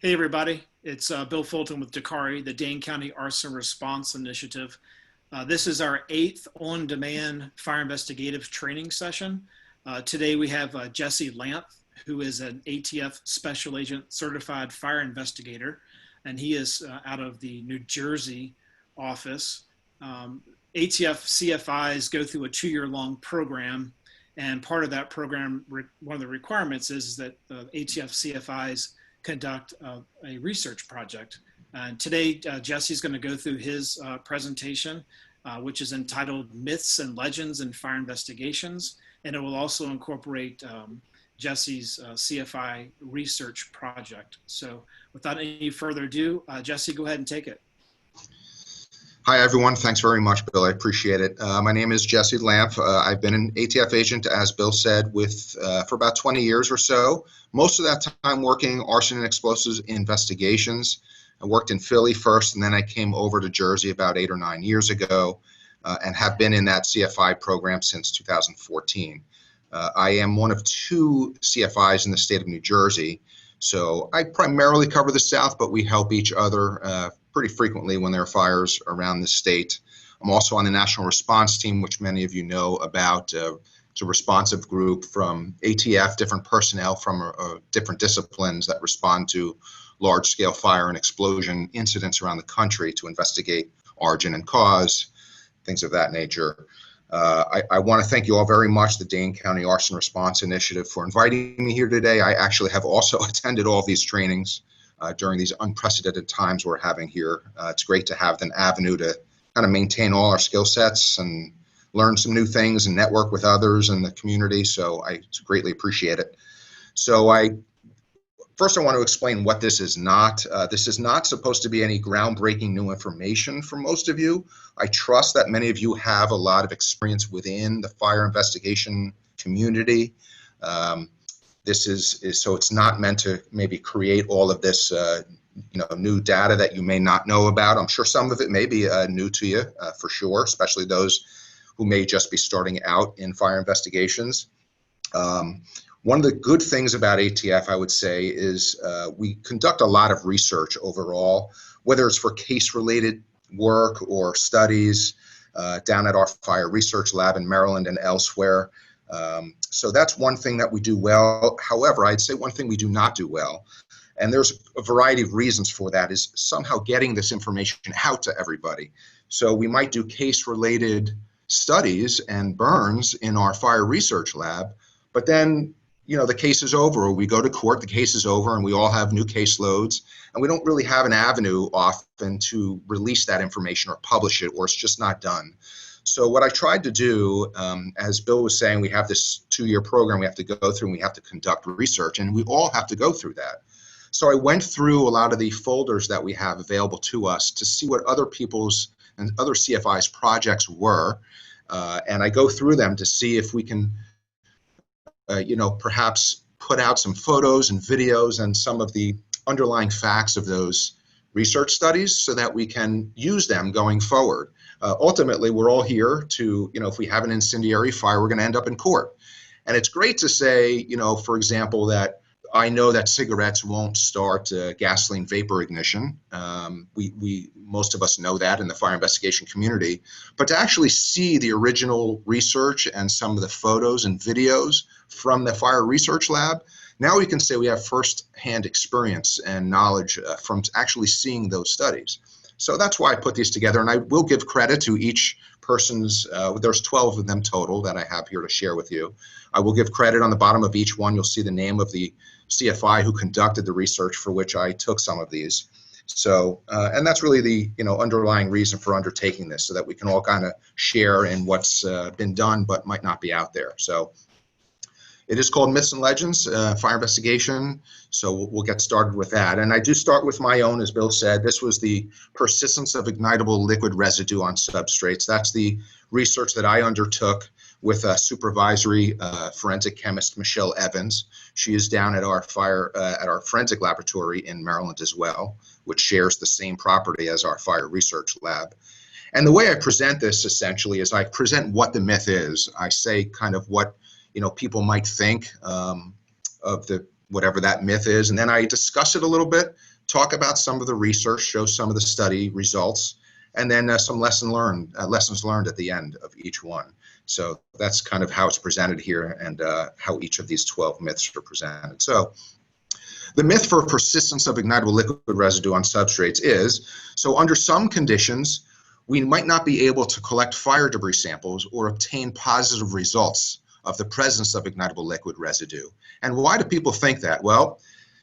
Hey everybody, it's Bill Fulton with Dakari, the Dane County Arson Response Initiative. This is our 8th on-demand fire investigative training session. Today we have Jesse Lampf, who is an ATF Special Agent Certified Fire Investigator, and he is out of the New Jersey office. ATF CFIs go through a 2-year-long program, and part of that program, one of the requirements is that ATF CFIs conduct a research project. And today, Jesse's going to go through his presentation, which is entitled Myths and Legends in Fire Investigations. And it will also incorporate Jesse's CFI research project. So without any further ado, Jesse, go ahead and take it. Hi, everyone. Thanks very much, Bill. I appreciate it. My name is Jesse Lampf. I've been an ATF agent, as Bill said, for about 20 years or so. Most of that time working arson and explosives investigations. I worked in Philly first, and then I came over to Jersey about 8 or 9 years ago and have been in that CFI program since 2014. I am one of 2 CFIs in the state of New Jersey. So I primarily cover the South, but we help each other pretty frequently when there are fires around the state. I'm also on the National Response Team, which many of you know about. It's a responsive group from ATF, different personnel from different disciplines that respond to large-scale fire and explosion incidents around the country to investigate origin and cause, things of that nature. I want to thank you all very much, the Dane County Arson Response Initiative, for inviting me here today. I actually have also attended all these trainings during these unprecedented times we're having here. It's great to have an avenue to kind of maintain all our skill sets and learn some new things and network with others in the community. So I greatly appreciate it. So first I want to explain what this is not. This is not supposed to be any groundbreaking new information for most of you. I trust that many of you have a lot of experience within the fire investigation community. This is so it's not meant to maybe create all of this new data that you may not know about. I'm sure some of it may be new to you for sure, especially those who may just be starting out in fire investigations. One of the good things about ATF, I would say, is we conduct a lot of research overall, whether it's for case-related work or studies down at our fire research lab in Maryland and elsewhere. So that's one thing that we do well. However, I'd say one thing we do not do well, and there's a variety of reasons for that, is somehow getting this information out to everybody. So we might do case-related studies and burns in our fire research lab, but then the case is over, or we go to court, the case is over, and we all have new caseloads, and we don't really have an avenue often to release that information or publish it, or it's just not done. So what I tried to do, as Bill was saying, we have this 2-year program we have to go through, and we have to conduct research, and we all have to go through that. So I went through a lot of the folders that we have available to us to see what other people's and other CFI's projects were, and I go through them to see if we can perhaps put out some photos and videos and some of the underlying facts of those research studies so that we can use them going forward. Ultimately, we're all here to, if we have an incendiary fire, we're going to end up in court. And it's great to say, for example, that I know that cigarettes won't start gasoline vapor ignition. Most of us know that in the fire investigation community. But to actually see the original research and some of the photos and videos from the fire research lab, now we can say we have first-hand experience and knowledge from actually seeing those studies. So that's why I put these together, and I will give credit to each person's, there's 12 of them total that I have here to share with you. I will give credit on the bottom of each one. You'll see the name of the CFI who conducted the research for which I took some of these. So, and that's really the underlying reason for undertaking this, so that we can all kind of share in what's been done but might not be out there. So it is called Myths and Legends, Fire Investigation, so we'll get started with that. And I do start with my own, as Bill said. This was the persistence of ignitable liquid residue on substrates. That's the research that I undertook with a supervisory forensic chemist, Michelle Evans. She is down at our forensic laboratory in Maryland as well, which shares the same property as our fire research lab. And the way I present this essentially is I present what the myth is. I say kind of what people might think of the whatever that myth is, and then I discuss it a little bit, talk about some of the research, show some of the study results, and then some lessons learned at the end of each one. So that's kind of how it's presented here, and how each of these 12 myths are presented. So the myth for persistence of ignitable liquid residue on substrates is, so under some conditions, we might not be able to collect fire debris samples or obtain positive results of the presence of ignitable liquid residue. And why do people think that? Well,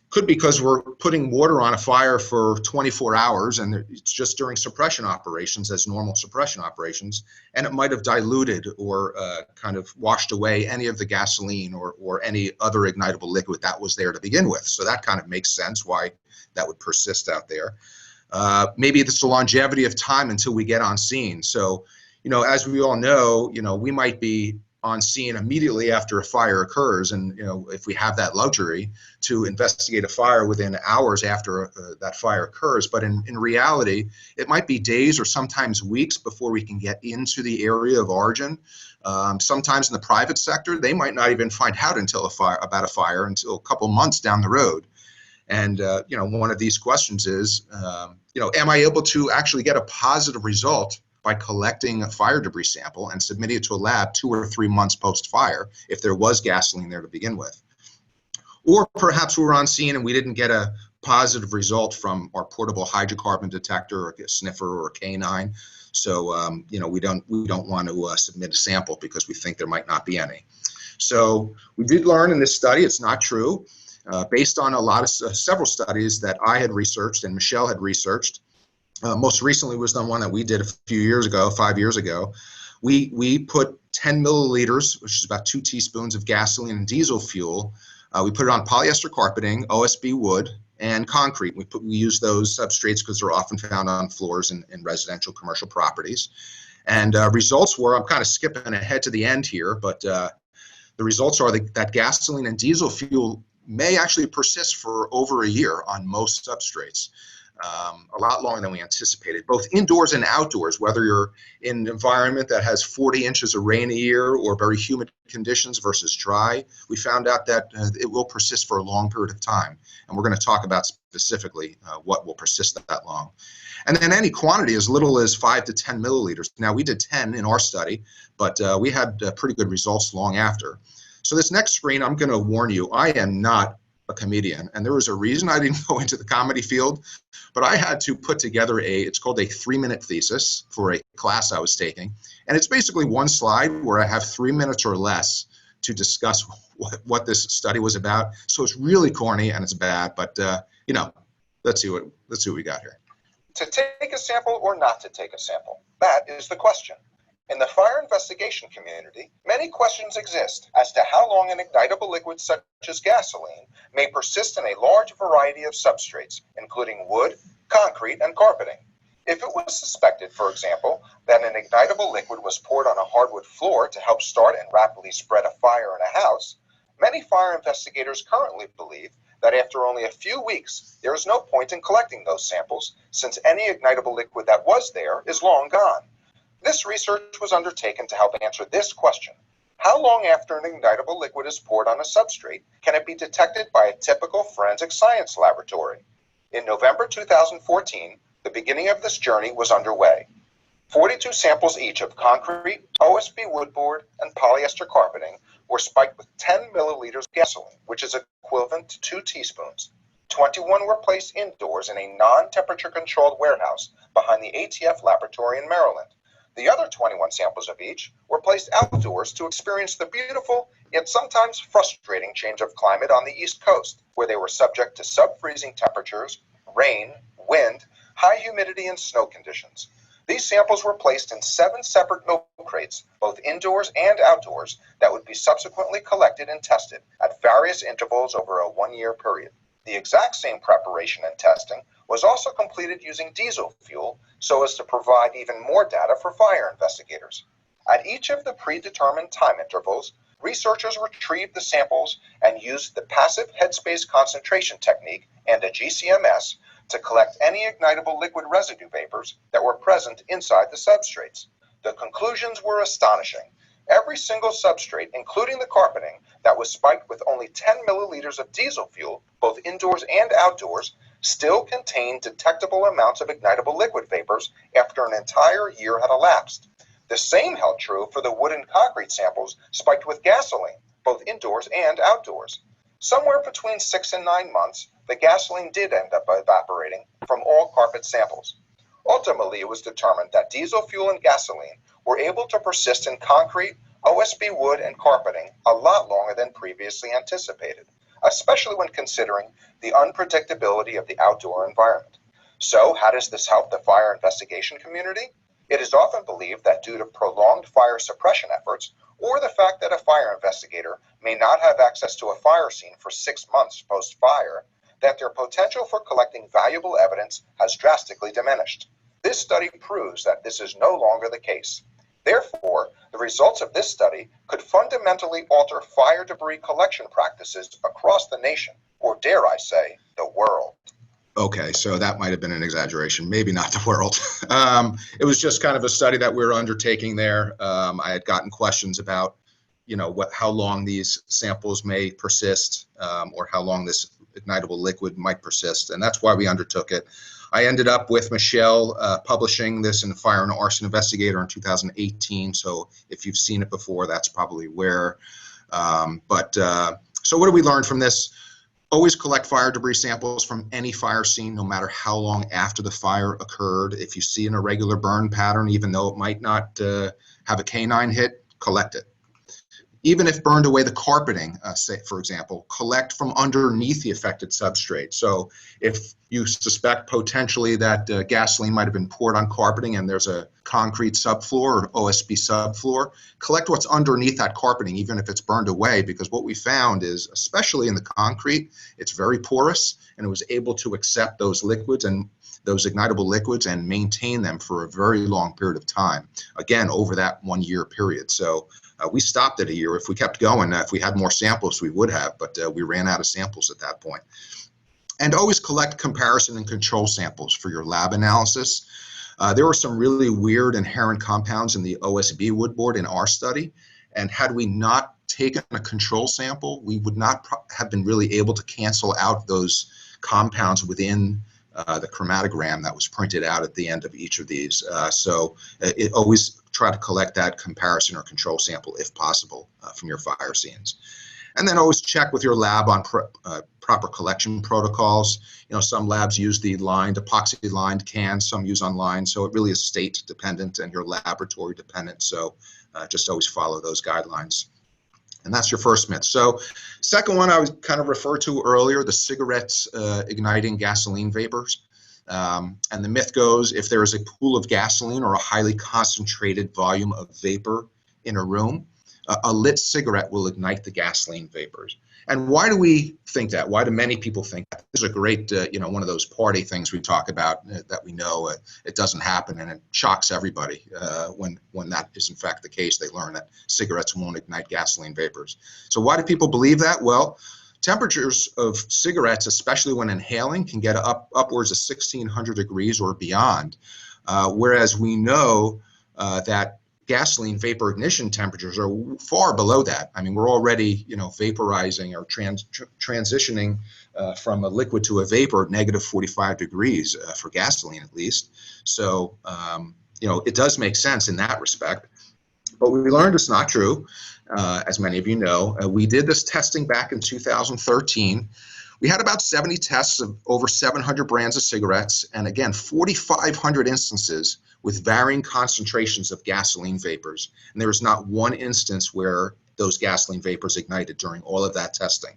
could be because we're putting water on a fire for 24 hours and it's just during suppression operations as normal suppression operations, and it might have diluted or kind of washed away any of the gasoline or any other ignitable liquid that was there to begin with. So that kind of makes sense why that would persist out there. Maybe it's the longevity of time until we get on scene. So, as we all know, we might be on scene immediately after a fire occurs, and if we have that luxury to investigate a fire within hours after that fire occurs, but in reality it might be days or sometimes weeks before we can get into the area of origin. Sometimes in the private sector they might not even find out about a fire until a couple months down the road. And one of these questions is, am I able to actually get a positive result by collecting a fire debris sample and submitting it to a lab 2 or 3 months post-fire if there was gasoline there to begin with? Or perhaps we were on scene and we didn't get a positive result from our portable hydrocarbon detector or a sniffer or a canine. So, we don't want to submit a sample because we think there might not be any. So we did learn in this study it's not true. Based on several studies that I had researched and Michelle had researched. Most recently was the one that we did a few years ago, 5 years ago. We put 10 milliliters, which is about 2 teaspoons of gasoline and diesel fuel. We put it on polyester carpeting, OSB wood, and concrete. We use those substrates because they're often found on floors in residential commercial properties. And results were, I'm kind of skipping ahead to the end here, but the results are that gasoline and diesel fuel may actually persist for over a year on most substrates. A lot longer than we anticipated, both indoors and outdoors, whether you're in an environment that has 40 inches of rain a year or very humid conditions versus dry. We found out that it will persist for a long period of time. And we're going to talk about specifically what will persist that long. And then any quantity as little as 5 to 10 milliliters. Now, we did 10 in our study, but we had pretty good results long after. So this next screen, I'm going to warn you, I am not a comedian, and there was a reason I didn't go into the comedy field, but I had to put together it's called a 3-minute thesis for a class I was taking, and it's basically one slide where I have 3 minutes or less to discuss what this study was about. So it's really corny and it's bad, but let's see what we got here. To take a sample or not to take a sample, that is the question. In the fire investigation community, many questions exist as to how long an ignitable liquid such as gasoline may persist in a large variety of substrates, including wood, concrete, and carpeting. If it was suspected, for example, that an ignitable liquid was poured on a hardwood floor to help start and rapidly spread a fire in a house, many fire investigators currently believe that after only a few weeks, there is no point in collecting those samples, since any ignitable liquid that was there is long gone. This research was undertaken to help answer this question. How long after an ignitable liquid is poured on a substrate can it be detected by a typical forensic science laboratory? In November 2014, the beginning of this journey was underway. 42 samples each of concrete, OSB woodboard, and polyester carpeting were spiked with 10 milliliters of gasoline, which is equivalent to 2 teaspoons. 21 were placed indoors in a non-temperature controlled warehouse behind the ATF laboratory in Maryland. The other 21 samples of each were placed outdoors to experience the beautiful, yet sometimes frustrating change of climate on the East Coast, where they were subject to sub-freezing temperatures, rain, wind, high humidity, and snow conditions. These samples were placed in 7 separate milk crates, both indoors and outdoors, that would be subsequently collected and tested at various intervals over a 1-year period. The exact same preparation and testing was also completed using diesel fuel so as to provide even more data for fire investigators. At each of the predetermined time intervals, researchers retrieved the samples and used the passive headspace concentration technique and a GCMS to collect any ignitable liquid residue vapors that were present inside the substrates. The conclusions were astonishing. Every single substrate, including the carpeting, that was spiked with only 10 milliliters of diesel fuel, both indoors and outdoors, still contained detectable amounts of ignitable liquid vapors after an entire year had elapsed. The same held true for the wood and concrete samples spiked with gasoline, both indoors and outdoors. Somewhere between 6 and 9 months, the gasoline did end up evaporating from all carpet samples. Ultimately, it was determined that diesel fuel and gasoline were able to persist in concrete, OSB wood, and carpeting a lot longer than previously anticipated, especially when considering the unpredictability of the outdoor environment. So, how does this help the fire investigation community? It is often believed that due to prolonged fire suppression efforts, or the fact that a fire investigator may not have access to a fire scene for 6 months post-fire, that their potential for collecting valuable evidence has drastically diminished. This study proves that this is no longer the case. Therefore, the results of this study could fundamentally alter fire debris collection practices across the nation, or dare I say, the world. Okay, so that might have been an exaggeration, maybe not the world. It was just kind of a study that we were undertaking there. I had gotten questions about, how long these samples may persist, or how long this ignitable liquid might persist, and that's why we undertook it. I ended up with Michelle publishing this in Fire and Arson Investigator in 2018, so if you've seen it before, that's probably where. So what do we learn from this? Always collect fire debris samples from any fire scene, no matter how long after the fire occurred. If you see an irregular burn pattern, even though it might not have a canine hit, collect it. Even if burned away the carpeting, say, for example, collect from underneath the affected substrate. So if you suspect potentially that gasoline might have been poured on carpeting and there's a concrete subfloor or OSB subfloor, collect what's underneath that carpeting, even if it's burned away, because what we found is, especially in the concrete, it's very porous and it was able to accept those liquids and those ignitable liquids and maintain them for a very long period of time, again, over that 1 year period. So we stopped at a year. If we kept going, if we had more samples, we would have, but we ran out of samples at that point. And always collect comparison and control samples for your lab analysis. There were some really weird inherent compounds in the OSB wood board in our study, and had we not taken a control sample, we would not have been really able to cancel out those compounds within the chromatogram that was printed out at the end of each of these. So it always try to collect that comparison or control sample if possible from your fire scenes. And then always check with your lab on proper collection protocols. Some labs use the epoxy lined cans, some use unlined, so it really is state dependent and your laboratory dependent. So just always follow those guidelines. And that's your first myth. So second one I was kind of referred to earlier, the cigarettes igniting gasoline vapors. And the myth goes, if there is a pool of gasoline or a highly concentrated volume of vapor in a room, a lit cigarette will ignite the gasoline vapors. And why do we think that? Why do many people think that? This is a great, one of those party things we talk about that we know it doesn't happen, and it shocks everybody when that is in fact the case. They learn that cigarettes won't ignite gasoline vapors. So why do people believe that? Well, temperatures of cigarettes, especially when inhaling, can get upwards of 1600 degrees or beyond, whereas we know that gasoline vapor ignition temperatures are far below that. I mean, we're already, vaporizing or transitioning from a liquid to a vapor at negative 45 degrees for gasoline, at least. So, it does make sense in that respect. But we learned it's not true, as many of you know. We did this testing back in 2013. We had about 70 tests of over 700 brands of cigarettes, and again, 4,500 instances with varying concentrations of gasoline vapors. And there was not one instance where those gasoline vapors ignited during all of that testing.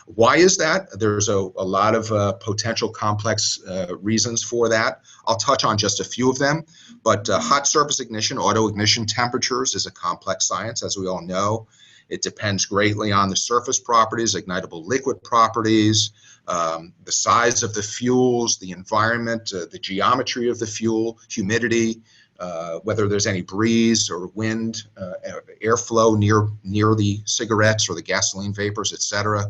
Why is that? There's a lot of potential complex reasons for that. I'll touch on just a few of them, but hot surface ignition, auto ignition temperatures is a complex science, as we all know. It depends greatly on the surface properties, ignitable liquid properties, the size of the fuels, the environment, the geometry of the fuel, humidity, whether there's any breeze or wind, airflow near the cigarettes or the gasoline vapors, etc.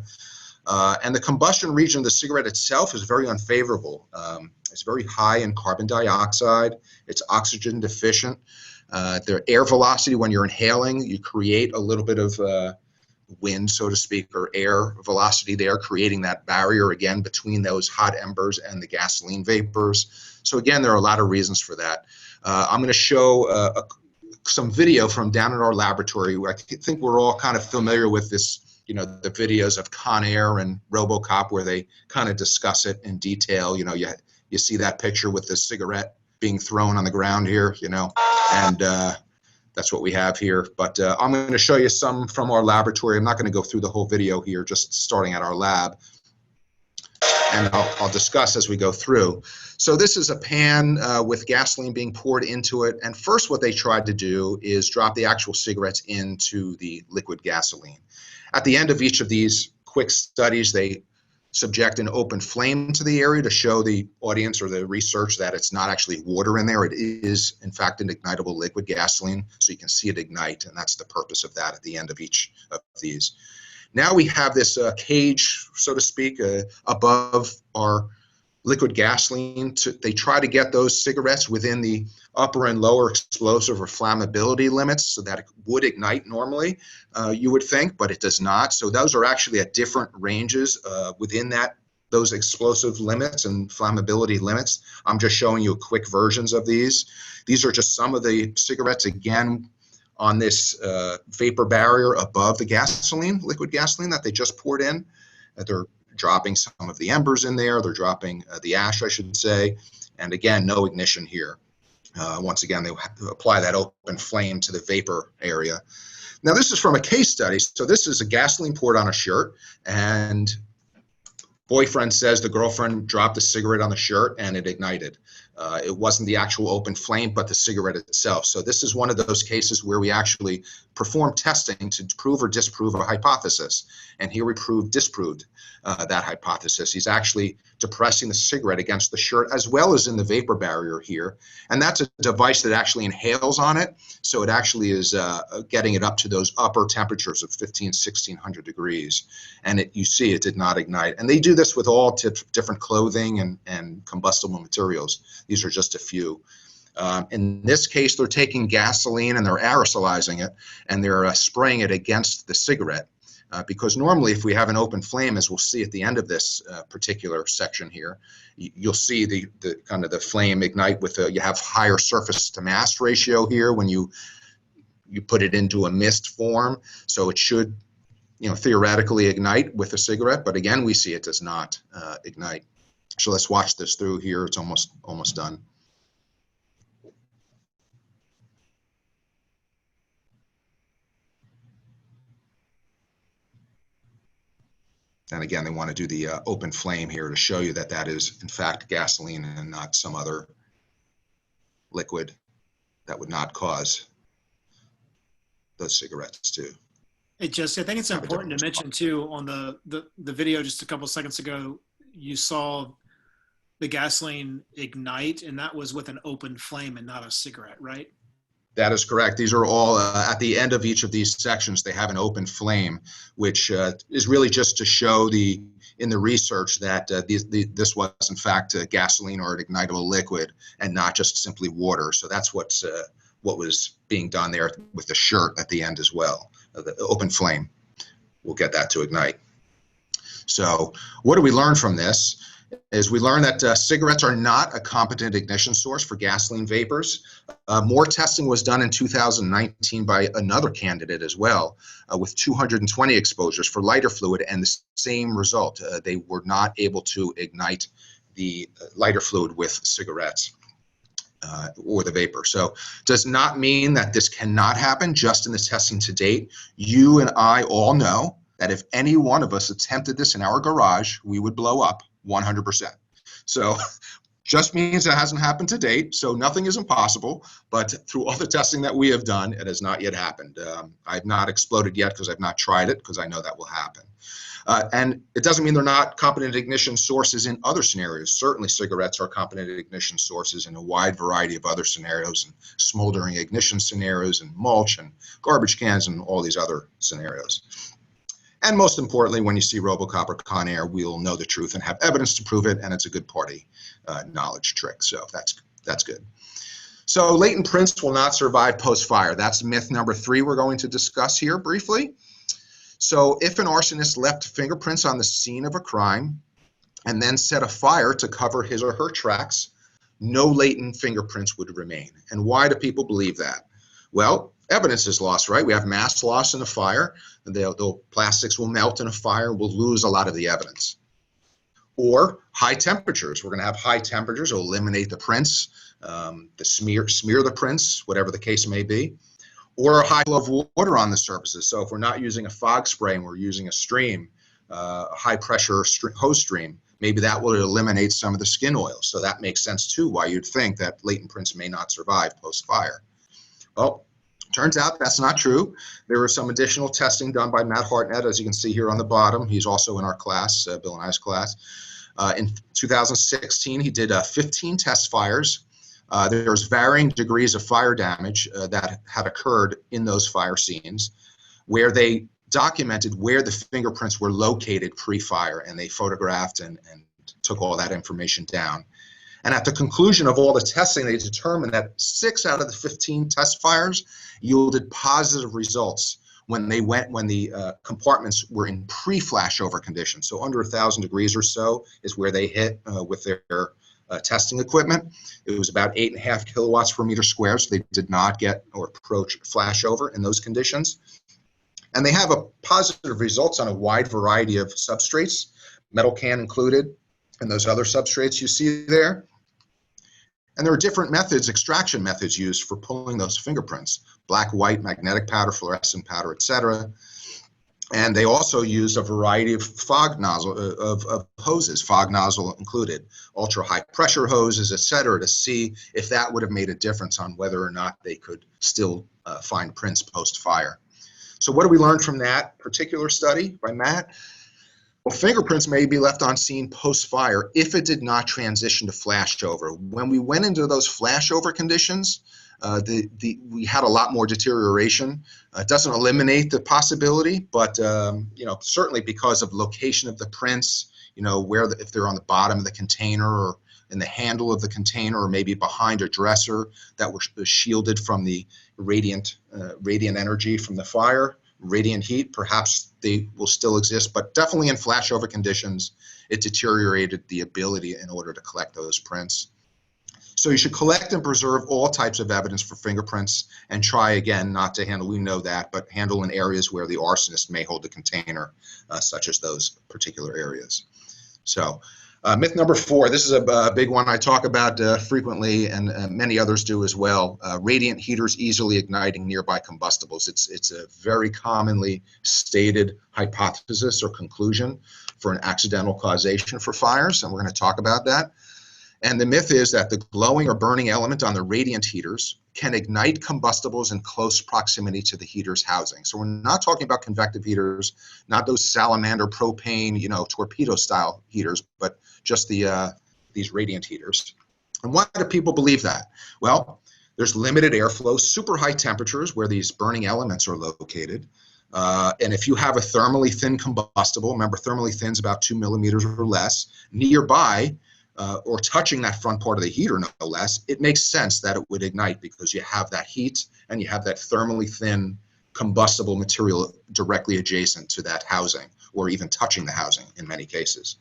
And the combustion region of the cigarette itself is very unfavorable. It's very high in carbon dioxide. It's oxygen deficient. The air velocity, when you're inhaling, you create a little bit of wind, so to speak, or air velocity there, creating that barrier again between those hot embers and the gasoline vapors. So again, there are a lot of reasons for that. I'm going to show some video from down in our laboratory. I think we're all kind of familiar with this, you know, the videos of Con Air and RoboCop where they kind of discuss it in detail. You know, you see that picture with the cigarette being thrown on the ground here, you know, and that's what we have here. But I'm going to show you some from our laboratory. I'm not going to go through the whole video here, just starting at our lab. And I'll discuss as we go through. So this is a pan with gasoline being poured into it. And first what they tried to do is drop the actual cigarettes into the liquid gasoline. At the end of each of these quick studies, they subject an open flame to the area to show the audience or the research that it's not actually water in there. It is, in fact, an ignitable liquid gasoline, so you can see it ignite, and that's the purpose of that at the end of each of these. Now we have this cage, so to speak, above our liquid gasoline. They try to get those cigarettes within the upper and lower explosive or flammability limits so that it would ignite normally, you would think, but it does not. So those are actually at different ranges within those explosive limits and flammability limits. I'm just showing you quick versions of these. These are just some of the cigarettes, again, on this vapor barrier above the gasoline, liquid gasoline that they just poured in. They're dropping some of the embers in there. They're dropping the ash, I should say. And again, no ignition here. Once again, they apply that open flame to the vapor area. Now, this is from a case study. So this is a gasoline poured on a shirt, and boyfriend says the girlfriend dropped a cigarette on the shirt and it ignited. It wasn't the actual open flame, but the cigarette itself. So this is one of those cases where we actually perform testing to prove or disprove a hypothesis. And here we disproved that hypothesis. He's actually depressing the cigarette against the shirt as well as in the vapor barrier here. And that's a device that actually inhales on it. So it actually is getting it up to those upper temperatures of 1600 degrees. And you see it did not ignite. And they do this with all different clothing and combustible materials. These are just a few. In this case, they're taking gasoline and they're aerosolizing it, and they're spraying it against the cigarette. Because normally if we have an open flame, as we'll see at the end of this particular section here, you'll see the kind of the flame ignite with you have higher surface to mass ratio here when you put it into a mist form. So it should, you know, theoretically ignite with a cigarette, but again, we see it does not ignite. So let's watch this through here. It's almost done. And again, they want to do the open flame here to show you that that is, in fact, gasoline and not some other liquid that would not cause those cigarettes to. Hey, Jesse, I think it's important to mention, too, on the video just a couple of seconds ago, you saw the gasoline ignite, and that was with an open flame and not a cigarette, right? That is correct. These are all at the end of each of these sections. They have an open flame, which is really just to show in the research that this was in fact gasoline or an ignitable liquid and not just simply water. So that's what was being done there with the shirt at the end as well. The open flame will get that to ignite. So what do we learn from this? Is we learn that cigarettes are not a competent ignition source for gasoline vapors. More testing was done in 2019 by another candidate as well, with 220 exposures for lighter fluid, and the same result. They were not able to ignite the lighter fluid with cigarettes or the vapor. So does not mean that this cannot happen just in the testing to date. You and I all know that if any one of us attempted this in our garage, we would blow up 100%. So just means it hasn't happened to date. So nothing is impossible, but through all the testing that we have done, it has not yet happened. I've not exploded yet because I've not tried it, because I know that will happen. And it doesn't mean they're not competent ignition sources in other scenarios. Certainly cigarettes are competent ignition sources in a wide variety of other scenarios, and smoldering ignition scenarios, and mulch and garbage cans and all these other scenarios. And most importantly, when you see RoboCop or Con Air, we'll know the truth and have evidence to prove it, and it's a good party knowledge trick. So that's good. So latent prints will not survive post-fire. That's myth number 3 we're going to discuss here briefly. So if an arsonist left fingerprints on the scene of a crime and then set a fire to cover his or her tracks, no latent fingerprints would remain. And why do people believe that? Well, evidence is lost, right? We have mass loss in a fire. The plastics will melt in a fire. We'll lose a lot of the evidence. Or high temperatures. We're going to have high temperatures. It'll eliminate the prints, smear the prints, whatever the case may be. Or a high flow of water on the surfaces. So if we're not using a fog spray and we're using a stream, a high pressure hose stream, maybe that will eliminate some of the skin oils. So that makes sense too, why you'd think that latent prints may not survive post-fire. Well, turns out that's not true. There was some additional testing done by Matt Hartnett, as you can see here on the bottom. He's also in our class, Bill and I's class. In 2016, he did 15 test fires. There's varying degrees of fire damage that had occurred in those fire scenes, where they documented where the fingerprints were located pre-fire, and they photographed and took all that information down. And at the conclusion of all the testing, they determined that 6 out of the 15 test fires yielded positive results when the compartments were in pre-flashover conditions. So under 1,000 degrees or so is where they hit with their testing equipment. It was about 8.5 kilowatts per meter square, so they did not get or approach flashover in those conditions. And they have a positive results on a wide variety of substrates, metal can included, and those other substrates you see there. And there are different methods, extraction methods used for pulling those fingerprints: black, white, magnetic powder, fluorescent powder, etc. And they also used a variety of fog nozzle of hoses, fog nozzle included, ultra high pressure hoses, etc., to see if that would have made a difference on whether or not they could still find prints post fire. So what do we learn from that particular study by Matt? Well, fingerprints may be left on scene post-fire if it did not transition to flashover. When we went into those flashover conditions, we had a lot more deterioration. It doesn't eliminate the possibility, but certainly because of location of the prints, if they're on the bottom of the container or in the handle of the container, or maybe behind a dresser that was shielded from the radiant energy from the fire, radiant heat, perhaps they will still exist, but definitely in flashover conditions, it deteriorated the ability in order to collect those prints. So you should collect and preserve all types of evidence for fingerprints and try again not to handle, we know that, but handle in areas where the arsonist may hold the container, such as those particular areas. So myth number 4, this is a big one I talk about frequently, and many others do as well. Radiant heaters easily igniting nearby combustibles. It's a very commonly stated hypothesis or conclusion for an accidental causation for fires, and we're going to talk about that. And the myth is that the glowing or burning element on the radiant heaters can ignite combustibles in close proximity to the heater's housing. So we're not talking about convective heaters, not those salamander propane, torpedo style heaters, but just these radiant heaters. And why do people believe that? Well, there's limited airflow, super high temperatures where these burning elements are located. And if you have a thermally thin combustible, remember thermally thin is about 2 millimeters or less, nearby, or touching that front part of the heater, no less, it makes sense that it would ignite because you have that heat and you have that thermally thin combustible material directly adjacent to that housing, or even touching the housing in many cases.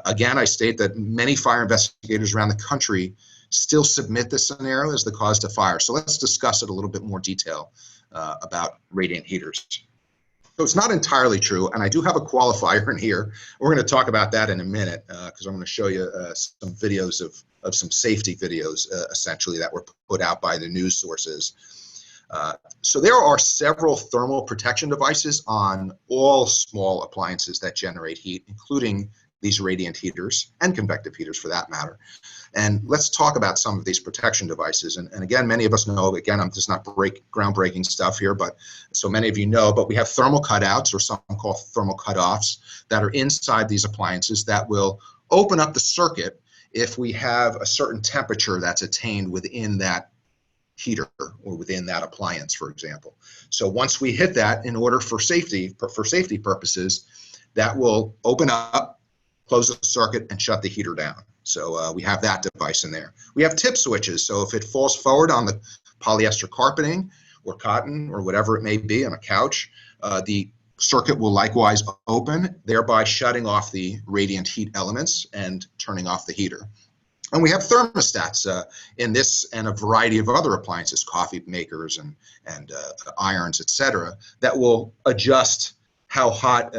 Again, I state that many fire investigators around the country still submit this scenario as the cause to fire. So let's discuss it a little bit more detail about radiant heaters. So it's not entirely true, and I do have a qualifier in here. We're going to talk about that in a minute because I'm going to show you some videos of some safety videos, essentially, that were put out by the news sources. So there are several thermal protection devices on all small appliances that generate heat, including these radiant heaters and convective heaters for that matter. And let's talk about some of these protection devices. And again, many of us know, again, I'm just not groundbreaking stuff here, but so many of you know, but we have thermal cutouts, or some call thermal cutoffs, that are inside these appliances that will open up the circuit if we have a certain temperature that's attained within that heater or within that appliance, for example. So once we hit that, in order for safety purposes, that will open up, close the circuit, and shut the heater down. So we have that device in there. We have tip switches. So if it falls forward on the polyester carpeting or cotton or whatever it may be on a couch, the circuit will likewise open, thereby shutting off the radiant heat elements and turning off the heater. And we have thermostats in this and a variety of other appliances, coffee makers and irons, etc., that will adjust how hot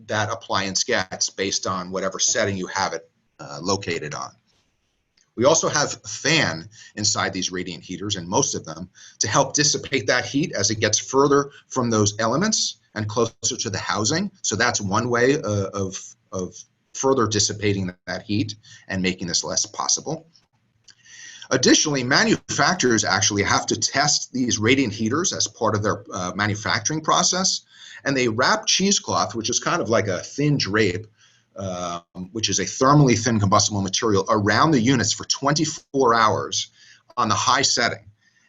that appliance gets based on whatever setting you have it located on. We also have a fan inside these radiant heaters, and most of them, to help dissipate that heat as it gets further from those elements and closer to the housing. So that's one way of further dissipating that heat and making this less possible. Additionally, manufacturers actually have to test these radiant heaters as part of their manufacturing process, and they wrap cheesecloth, which is kind of like a thin drape, which is a thermally thin combustible material, around the units for 24 hours on the high setting.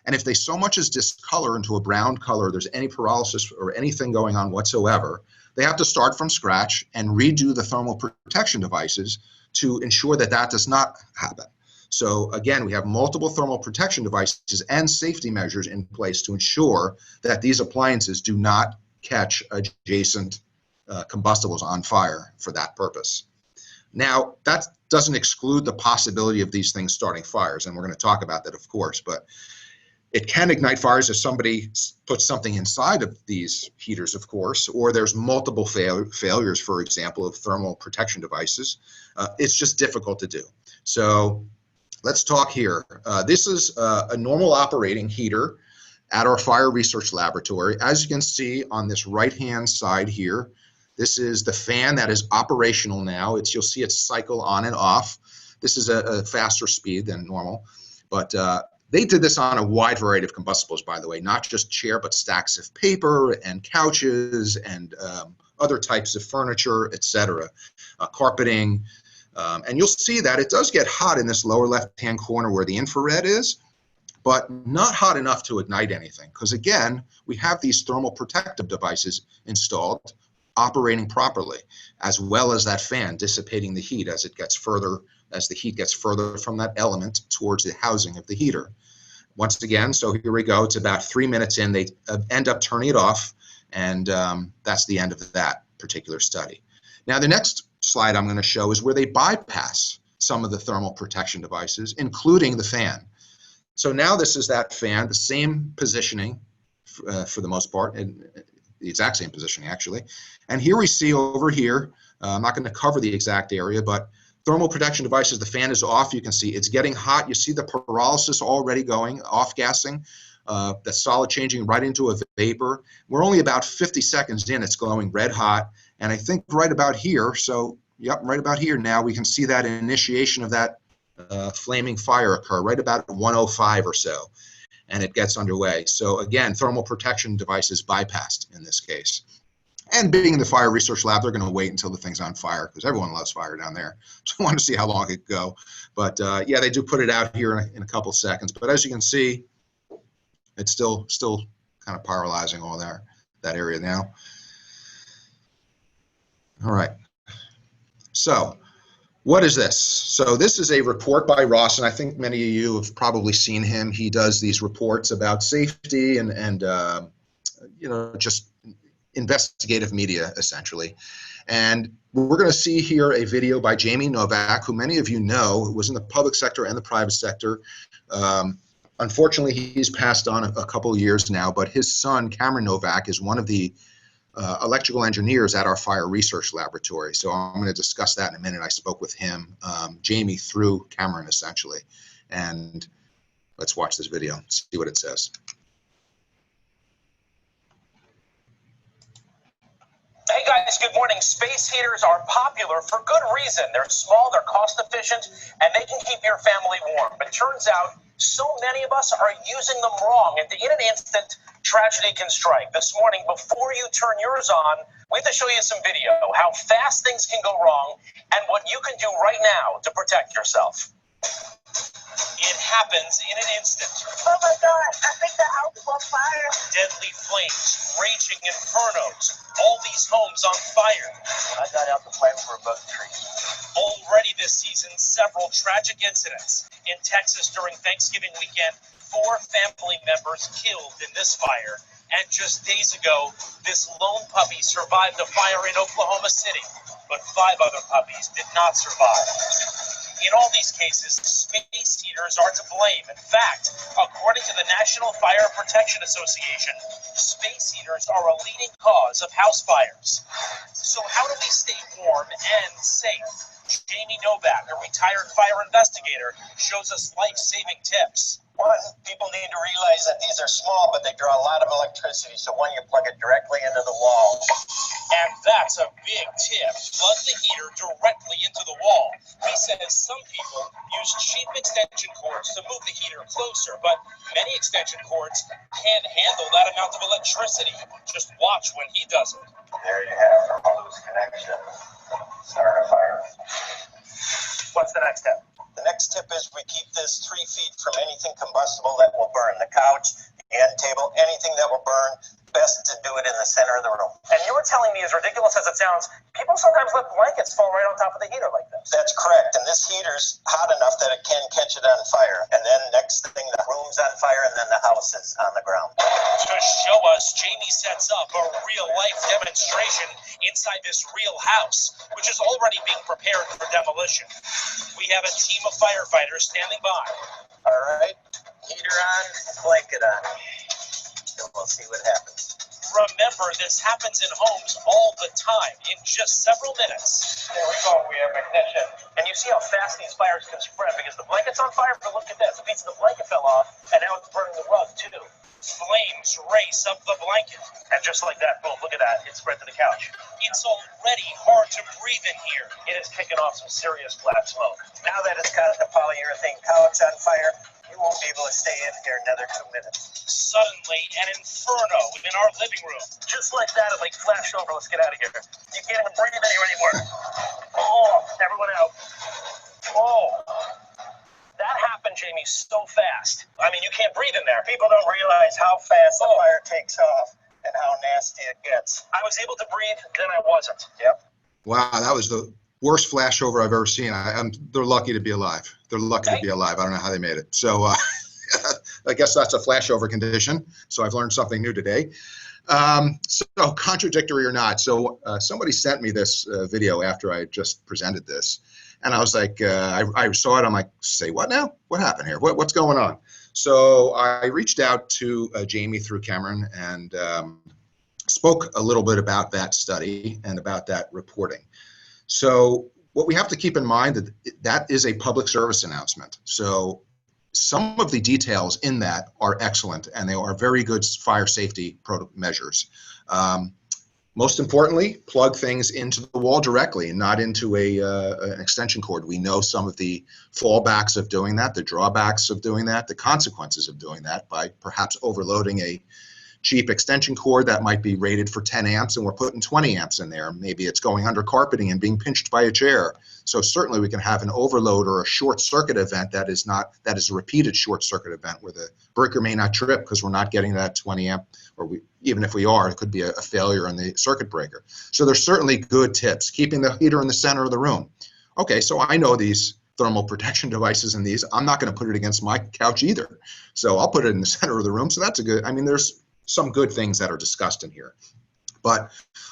And if they so much as discolor into a brown color, there's any pyrolysis or anything going on whatsoever, they have to start from scratch and redo the thermal protection devices to ensure that that does not happen. So again, we have multiple thermal protection devices and safety measures in place to ensure that these appliances do not catch adjacent combustibles on fire for that purpose. Now, that doesn't exclude the possibility of these things starting fires, and we're going to talk about that, of course, but it can ignite fires if somebody puts something inside of these heaters, of course, or there's multiple failures, for example, of thermal protection devices. It's just difficult to do. So let's talk here. This is a normal operating heater at our fire research laboratory. As you can see on this right-hand side here, this is the fan that is operational now. You'll see it cycle on and off. This is a faster speed than normal, but they did this on a wide variety of combustibles, by the way, not just chair, but stacks of paper and couches and other types of furniture, etc., carpeting. And you'll see that it does get hot in this lower left-hand corner where the infrared is, but not hot enough to ignite anything. Because again, we have these thermal protective devices installed, operating properly, as well as that fan dissipating the heat as it gets further, as the heat gets further from that element towards the housing of the heater. Once again, so here we go, it's about 3 minutes in, they end up turning it off, and that's the end of that particular study. Now, the next slide I'm going to show is where they bypass some of the thermal protection devices, including the fan. So now this is that fan, the same positioning for the most part, and the exact same positioning actually. And here we see over here, I'm not going to cover the exact area, but thermal protection devices, the fan is off. You can see it's getting hot. You see the pyrolysis already going, off-gassing, the solid changing right into a vapor. We're only about 50 seconds in. It's glowing red hot. And I think right about here, so yep, right about here now, we can see that initiation of that flaming fire occur right about 1:05 or so, and it gets underway. So again, thermal protection devices bypassed in this case. And being in the fire research lab, they're going to wait until the thing's on fire because everyone loves fire down there. So I want to see how long it could go. But yeah, they do put it out here in a couple seconds. But as you can see, it's still kind of pyrolyzing all there, that area now. All right. So what is this? So this is a report by Rossen. I think many of you have probably seen him. He does these reports about safety and you know, just investigative media, essentially. And we're going to see here a video by Jamie Novak, who many of you know, who was in the public sector and the private sector. Unfortunately, he's passed on a couple of years now, but his son, Cameron Novak, is one of the electrical engineers at our fire research laboratory. So I'm going to discuss that in a minute. I spoke with him, Jamie, through Cameron, essentially. And let's watch this video, see what it says. Hey guys, good morning. Space heaters are popular for good reason. They're small, they're cost efficient, and they can keep your family warm. But turns out so many of us are using them wrong, and in an instant, tragedy can strike. This morning, before you turn yours on, we have to show you some video, how fast things can go wrong, and what you can do right now to protect yourself. It happens in an instant. Oh my God, I think the house is on fire. Deadly flames, raging infernos, all these homes on fire. I got out the flames for a boat tree. Already this season several tragic incidents. In Texas during Thanksgiving weekend, 4 family members killed in this fire. And just days ago, this lone puppy survived a fire in Oklahoma City, but 5 other puppies did not survive. In all these cases, space heaters are to blame. In fact, according to the National Fire Protection Association, space heaters are a leading cause of house fires. So how do we stay warm and safe? Jamie Novak, a retired fire investigator, shows us life-saving tips. One, people need to realize that these are small, but they draw a lot of electricity. So one, you plug it directly into the wall. And that's a big tip. Plug the heater directly into the wall. He says some people use cheap extension cords to move the heater closer, but many extension cords can't handle that amount of electricity. Just watch when he does it. There you have all those connections. Start a fire. What's the next step? The next tip is we keep this 3 feet from anything combustible that will burn. The couch, the end table, anything that will burn. Best to do it in the center of the room. And you were telling me, as ridiculous as it sounds, people sometimes let blankets fall right on top of the heater like this. That's correct. And this heater's hot enough that it can catch it on fire. And then next thing, the room's on fire and then the house is on the ground. To show us, Jamie sets up a real-life demonstration inside this real house, which is already being prepared for demolition. We have a team of firefighters standing by. All right, heater on, blanket on. And we'll see what happens. Remember, this happens in homes all the time, in just several minutes. There we go, we have ignition. And you see how fast these fires can spread, because the blanket's on fire, but look at this. A piece of the blanket fell off, and now it's burning the rug, too. Flames race up the blanket. And just like that, boom, look at that. It spread to the couch. It's already hard to breathe in here. It is kicking off some serious black smoke. Now that it's got the polyurethane couch on fire, you won't be able to stay in here another 2 minutes. Suddenly, an inferno in our living room. Just like that, it like flashed over. Let's get out of here. You can't even breathe in here anymore. Oh, everyone out. Oh. That happened, Jamie, so fast. I mean, you can't breathe in there. People don't realize how fast the fire takes off and how nasty it gets. I was able to breathe, then I wasn't. Yep. Wow, that was the worst flashover I've ever seen. They're lucky to be alive. They're lucky to be alive. I don't know how they made it. So I guess that's a flashover condition. So I've learned something new today. So contradictory or not. So somebody sent me this video after I just presented this. And I was like, I saw it. I'm like, say what now? What happened here? What's going on? So I reached out to Jamie through Cameron and spoke a little bit about that study and about that reporting. So what we have to keep in mind that is a public service announcement. So some of the details in that are excellent, and they are very good fire safety measures. Most importantly, plug things into the wall directly and not into an extension cord. We know some of the fallbacks of doing that, the drawbacks of doing that, the consequences of doing that by perhaps overloading a cheap extension cord that might be rated for 10 amps and we're putting 20 amps in there. Maybe it's going under carpeting and being pinched by a chair. So certainly we can have an overload or a short circuit event that is a repeated short circuit event where the breaker may not trip because we're not getting that 20 amp, or even if we are, it could be a failure in the circuit breaker. So there's certainly good tips. Keeping the heater in the center of the room. Okay, so I know these thermal protection devices in these. I'm not going to put it against my couch either. So I'll put it in the center of the room. So that's a good, there's some good things that are discussed in here. But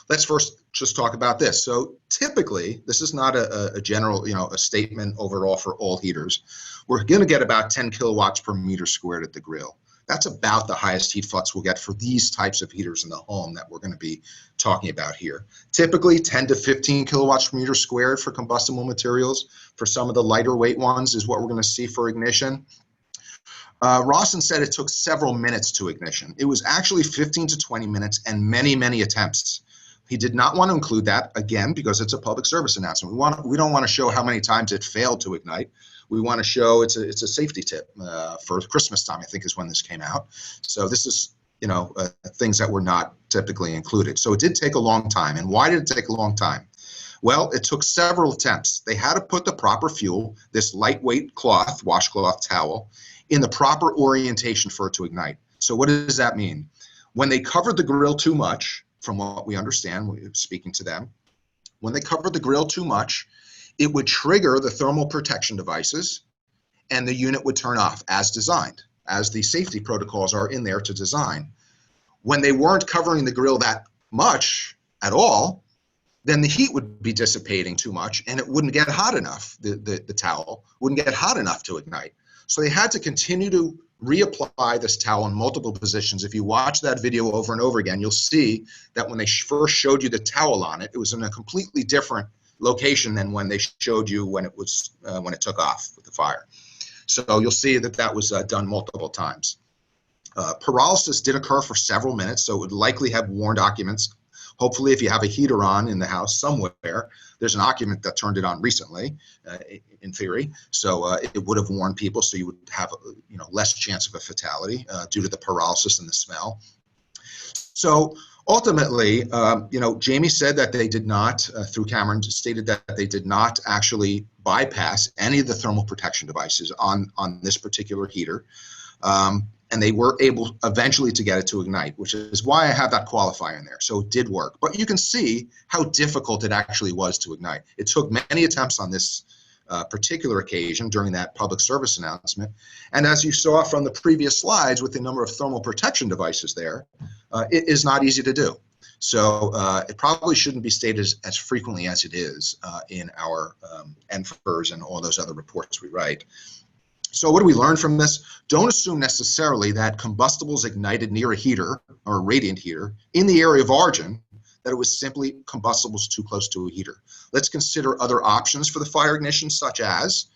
let's first just talk about this. So typically, this is not a general, a statement overall for all heaters. We're going to get about 10 kilowatts per meter squared at the grill. That's about the highest heat flux we'll get for these types of heaters in the home that we're going to be talking about here. Typically 10 to 15 kilowatts per meter squared for combustible materials. For some of the lighter weight ones is what we're going to see for ignition. Rossen said it took several minutes to ignition. It was actually 15 to 20 minutes and many, many attempts. He did not want to include that, again, because it's a public service announcement. We don't want to show how many times it failed to ignite. We want to show it's a safety tip for Christmas time, I think is when this came out. So this is, things that were not typically included. So it did take a long time. And why did it take a long time? Well, it took several attempts. They had to put the proper fuel, this lightweight cloth, washcloth towel, in the proper orientation for it to ignite. So what does that mean? When they covered the grill too much, from what we understand, speaking to them, when they covered the grill too much, it would trigger the thermal protection devices and the unit would turn off as designed, as the safety protocols are in there to design. When they weren't covering the grill that much at all, then the heat would be dissipating too much and it wouldn't get hot enough. The towel wouldn't get hot enough to ignite. So they had to continue to reapply this towel in multiple positions. If you watch that video over and over again, you'll see that when they first showed you the towel on it, it was in a completely different location than when they showed you when it was when it took off with the fire. So you'll see that that was done multiple times. Pyrolysis did occur for several minutes, so it would likely have warned occupants. Hopefully, if you have a heater on in the house somewhere, there's an occupant that turned it on recently, in theory. So it would have warned people, so you would have less chance of a fatality due to the pyrolysis and the smell. So ultimately, Jamie said that they did not, through Cameron, stated that they did not actually bypass any of the thermal protection devices on this particular heater. And they were able eventually to get it to ignite, which is why I have that qualifier in there. So it did work. But you can see how difficult it actually was to ignite. It took many attempts on this particular occasion during that public service announcement. And as you saw from the previous slides with the number of thermal protection devices there, it is not easy to do. So it probably shouldn't be stated as frequently as it is in our NFIRS and all those other reports we write. So what do we learn from this? Don't assume necessarily that combustibles ignited near a heater or a radiant heater in the area of origin, that it was simply combustibles too close to a heater. Let's consider other options for the fire ignition, such as,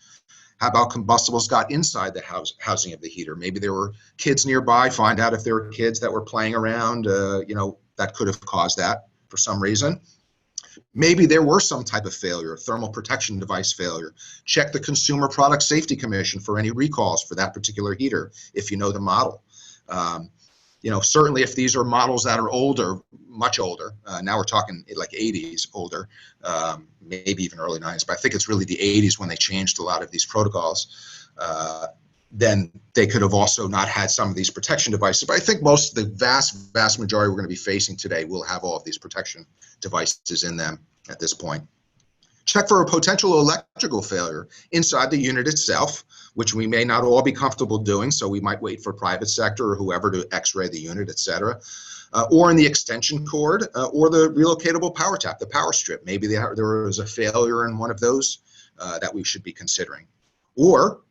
how about combustibles got inside the housing of the heater? Maybe there were kids nearby, find out if there were kids that were playing around, that could have caused that for some reason. Maybe there were some type of failure, thermal protection device failure. Check the Consumer Product Safety Commission for any recalls for that particular heater, if you know the model. Certainly if these are models that are older, much older, now we're talking like 80s older, maybe even early 90s, but I think it's really the 80s when they changed a lot of these protocols. Then they could have also not had some of these protection devices. But I think most of the vast majority we're going to be facing today will have all of these protection devices in them at this point. Check for a potential electrical failure inside the unit itself, which we may not all be comfortable doing, so we might wait for private sector or whoever to x-ray the unit, etc. Or in the extension cord or the relocatable power tap, the power strip. Maybe there was a failure in one of those that we should be considering. Or,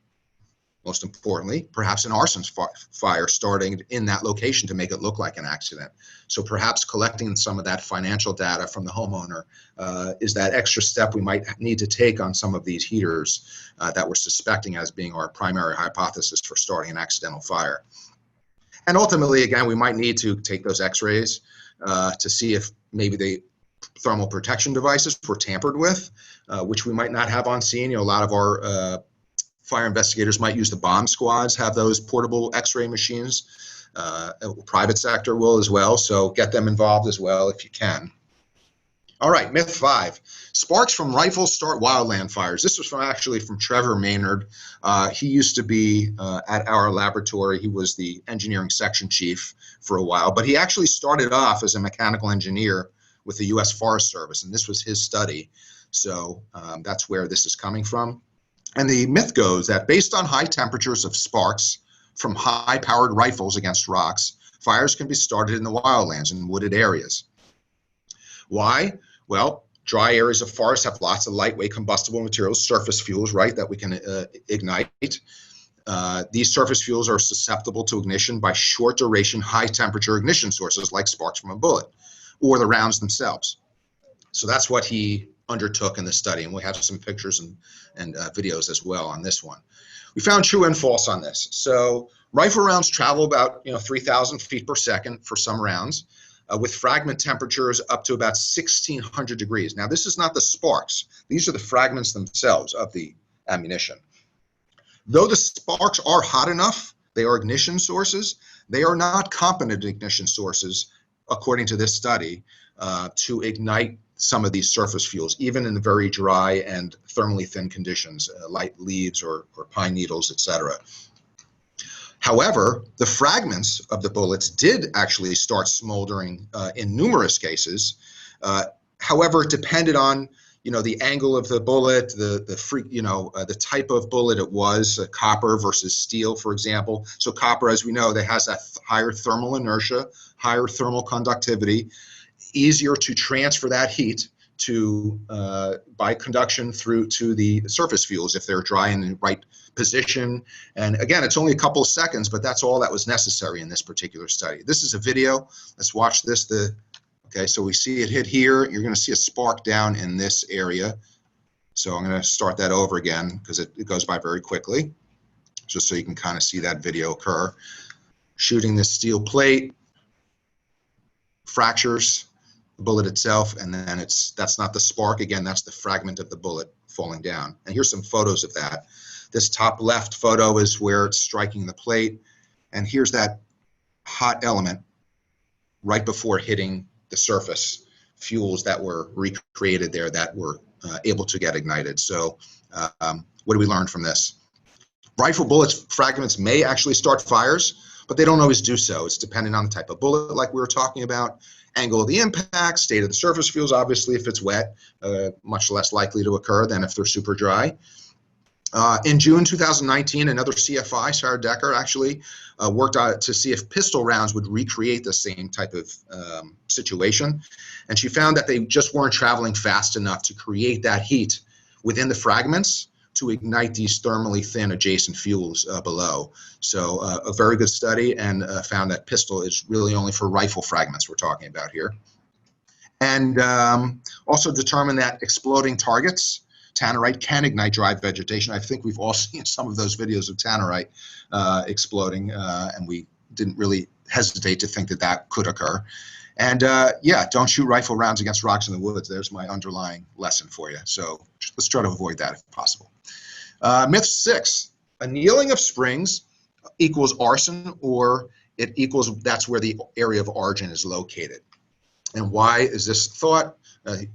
most importantly, perhaps an arson fire starting in that location to make it look like an accident. So perhaps collecting some of that financial data from the homeowner is that extra step we might need to take on some of these heaters that we're suspecting as being our primary hypothesis for starting an accidental fire. And ultimately, again, we might need to take those x-rays to see if maybe the thermal protection devices were tampered with, which we might not have on scene. A lot of our fire investigators might use the bomb squads, have those portable x-ray machines. Private sector will as well, so get them involved as well if you can. All right, myth 5. Sparks from rifles start wildland fires. This was actually from Trevor Maynard. He used to be at our laboratory. He was the engineering section chief for a while, but he actually started off as a mechanical engineer with the U.S. Forest Service, and this was his study. So that's where this is coming from. And the myth goes that based on high temperatures of sparks from high-powered rifles against rocks, fires can be started in the wildlands and wooded areas. Why? Well, dry areas of forest have lots of lightweight combustible materials, surface fuels, right, that we can ignite. These surface fuels are susceptible to ignition by short-duration, high-temperature ignition sources like sparks from a bullet or the rounds themselves. So that's what he undertook in the study, and we have some pictures and videos as well on this one. We found true and false on this. So rifle rounds travel about 3,000 feet per second for some rounds, with fragment temperatures up to about 1,600 degrees. Now, this is not the sparks. These are the fragments themselves of the ammunition. Though the sparks are hot enough, they are ignition sources, they are not competent ignition sources, according to this study, to ignite some of these surface fuels, even in very dry and thermally thin conditions, like leaves or pine needles, etc. However, the fragments of the bullets did actually start smoldering in numerous cases. However, it depended on the angle of the bullet, the type of bullet it was, copper versus steel, for example. So copper, as we know, that has that higher thermal inertia, higher thermal conductivity, easier to transfer that heat to by conduction through to the surface fuels if they're dry in the right position. And again, it's only a couple of seconds, but that's all that was necessary in this particular study. This is a video. Let's watch this. Okay, so we see it hit here. You're going to see a spark down in this area. So I'm going to start that over again because it goes by very quickly, just so you can kind of see that video occur. Shooting this steel plate, fractures the bullet itself, and then that's not the spark. Again, that's the fragment of the bullet falling down. And here's some photos of that. This top left photo is where it's striking the plate, and here's that hot element right before hitting the surface fuels that were recreated there that were able to get ignited. So what do we learn from this? Rifle bullets fragments may actually start fires, but they don't always do so. It's dependent on the type of bullet, like we were talking about, angle of the impact, state of the surface fuels. Obviously, if it's wet, much less likely to occur than if they're super dry. In June 2019, another CFI, Sarah Decker, actually worked out to see if pistol rounds would recreate the same type of situation. And she found that they just weren't traveling fast enough to create that heat within the fragments to ignite these thermally thin adjacent fuels below. So a very good study, and found that pistol is really only for rifle fragments we're talking about here. And also determined that exploding targets, tannerite, can ignite dry vegetation. I think we've all seen some of those videos of tannerite exploding, and we didn't really hesitate to think that that could occur. And yeah, don't shoot rifle rounds against rocks in the woods. There's my underlying lesson for you. So let's try to avoid that if possible. Myth 6, annealing of springs equals arson, or it equals that's where the area of origin is located. And why is this thought?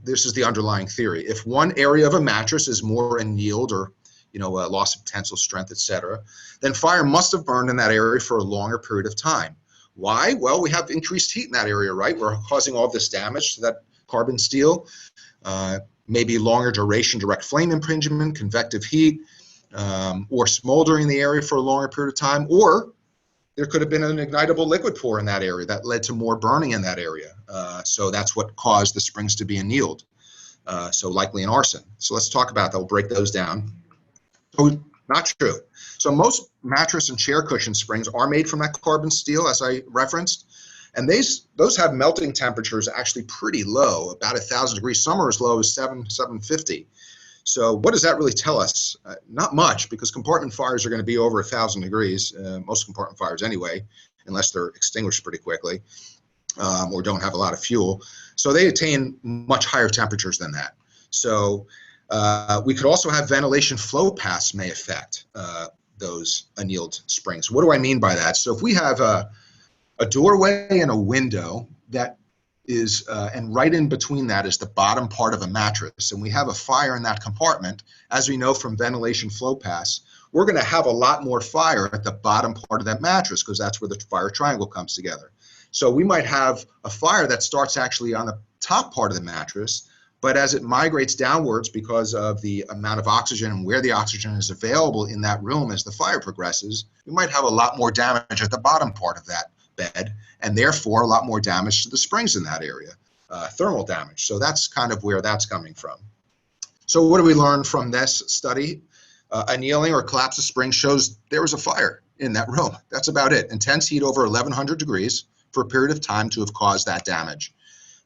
This is the underlying theory. If one area of a mattress is more annealed, or loss of tensile strength, etc., then fire must have burned in that area for a longer period of time. Why? Well, we have increased heat in that area, right? We're causing all this damage to that carbon steel. Maybe longer duration direct flame impingement, convective heat, or smoldering the area for a longer period of time, or there could have been an ignitable liquid pour in that area that led to more burning in that area. So that's what caused the springs to be annealed. So likely an arson. So let's talk about that. We'll break those down. So not true. So most mattress and chair cushion springs are made from that carbon steel, as I referenced. And those have melting temperatures actually pretty low, about 1,000 degrees. Some are as low as 750. So what does that really tell us? Not much, because compartment fires are going to be over 1,000 degrees, most compartment fires anyway, unless they're extinguished pretty quickly or don't have a lot of fuel. So they attain much higher temperatures than that. So we could also have ventilation flow paths may affect those annealed springs. What do I mean by that? So if we have a doorway and a window that is, and right in between that is the bottom part of a mattress, and we have a fire in that compartment, as we know from ventilation flow paths, we're going to have a lot more fire at the bottom part of that mattress because that's where the fire triangle comes together. So we might have a fire that starts actually on the top part of the mattress, but as it migrates downwards because of the amount of oxygen and where the oxygen is available in that room as the fire progresses, we might have a lot more damage at the bottom part of that bed, and therefore a lot more damage to the springs in that area, thermal damage. So that's kind of where that's coming from. So what do we learn from this study? Annealing or collapse of springs shows there was a fire in that room. That's about it. Intense heat over 1,100 degrees for a period of time to have caused that damage.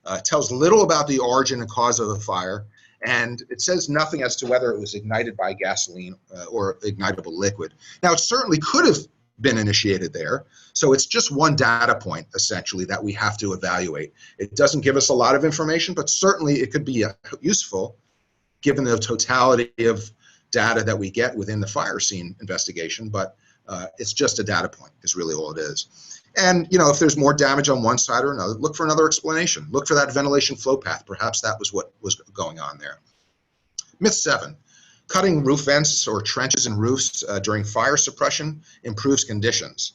It tells little about the origin and cause of the fire, and it says nothing as to whether it was ignited by gasoline or ignitable liquid. Now, it certainly could have been initiated there, so it's just one data point, essentially, that we have to evaluate. It doesn't give us a lot of information, but certainly it could be useful given the totality of data that we get within the fire scene investigation, but it's just a data point is really all it is. And, you know, if there's more damage on one side or another, look for another explanation. Look for that ventilation flow path. Perhaps that was what was going on there. Myth 7, cutting roof vents or trenches in roofs during fire suppression improves conditions.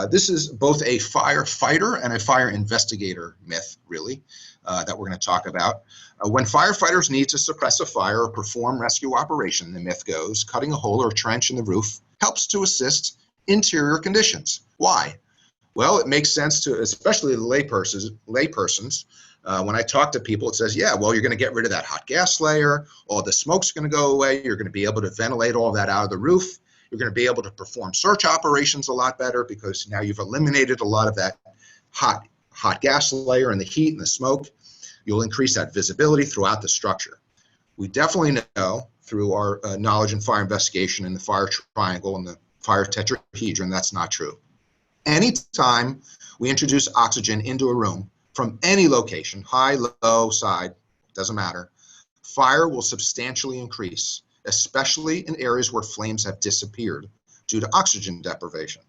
This is both a firefighter and a fire investigator myth, really. that we're going to talk about. When firefighters need to suppress a fire or perform rescue operation, the myth goes, cutting a hole or a trench in the roof helps to assist interior conditions. Why? Well, it makes sense to, especially the laypersons. When I talk to people, it says, yeah, well, you're going to get rid of that hot gas layer. All the smoke's going to go away. You're going to be able to ventilate all that out of the roof. You're going to be able to perform search operations a lot better because now you've eliminated a lot of that hot gas layer and the heat and the smoke. You'll increase that visibility throughout the structure. We definitely know through our knowledge in fire investigation and the fire triangle and the fire tetrahedron, that's not true. Anytime we introduce oxygen into a room from any location, high, low, side, doesn't matter, fire will substantially increase, especially in areas where flames have disappeared due to oxygen deprivation.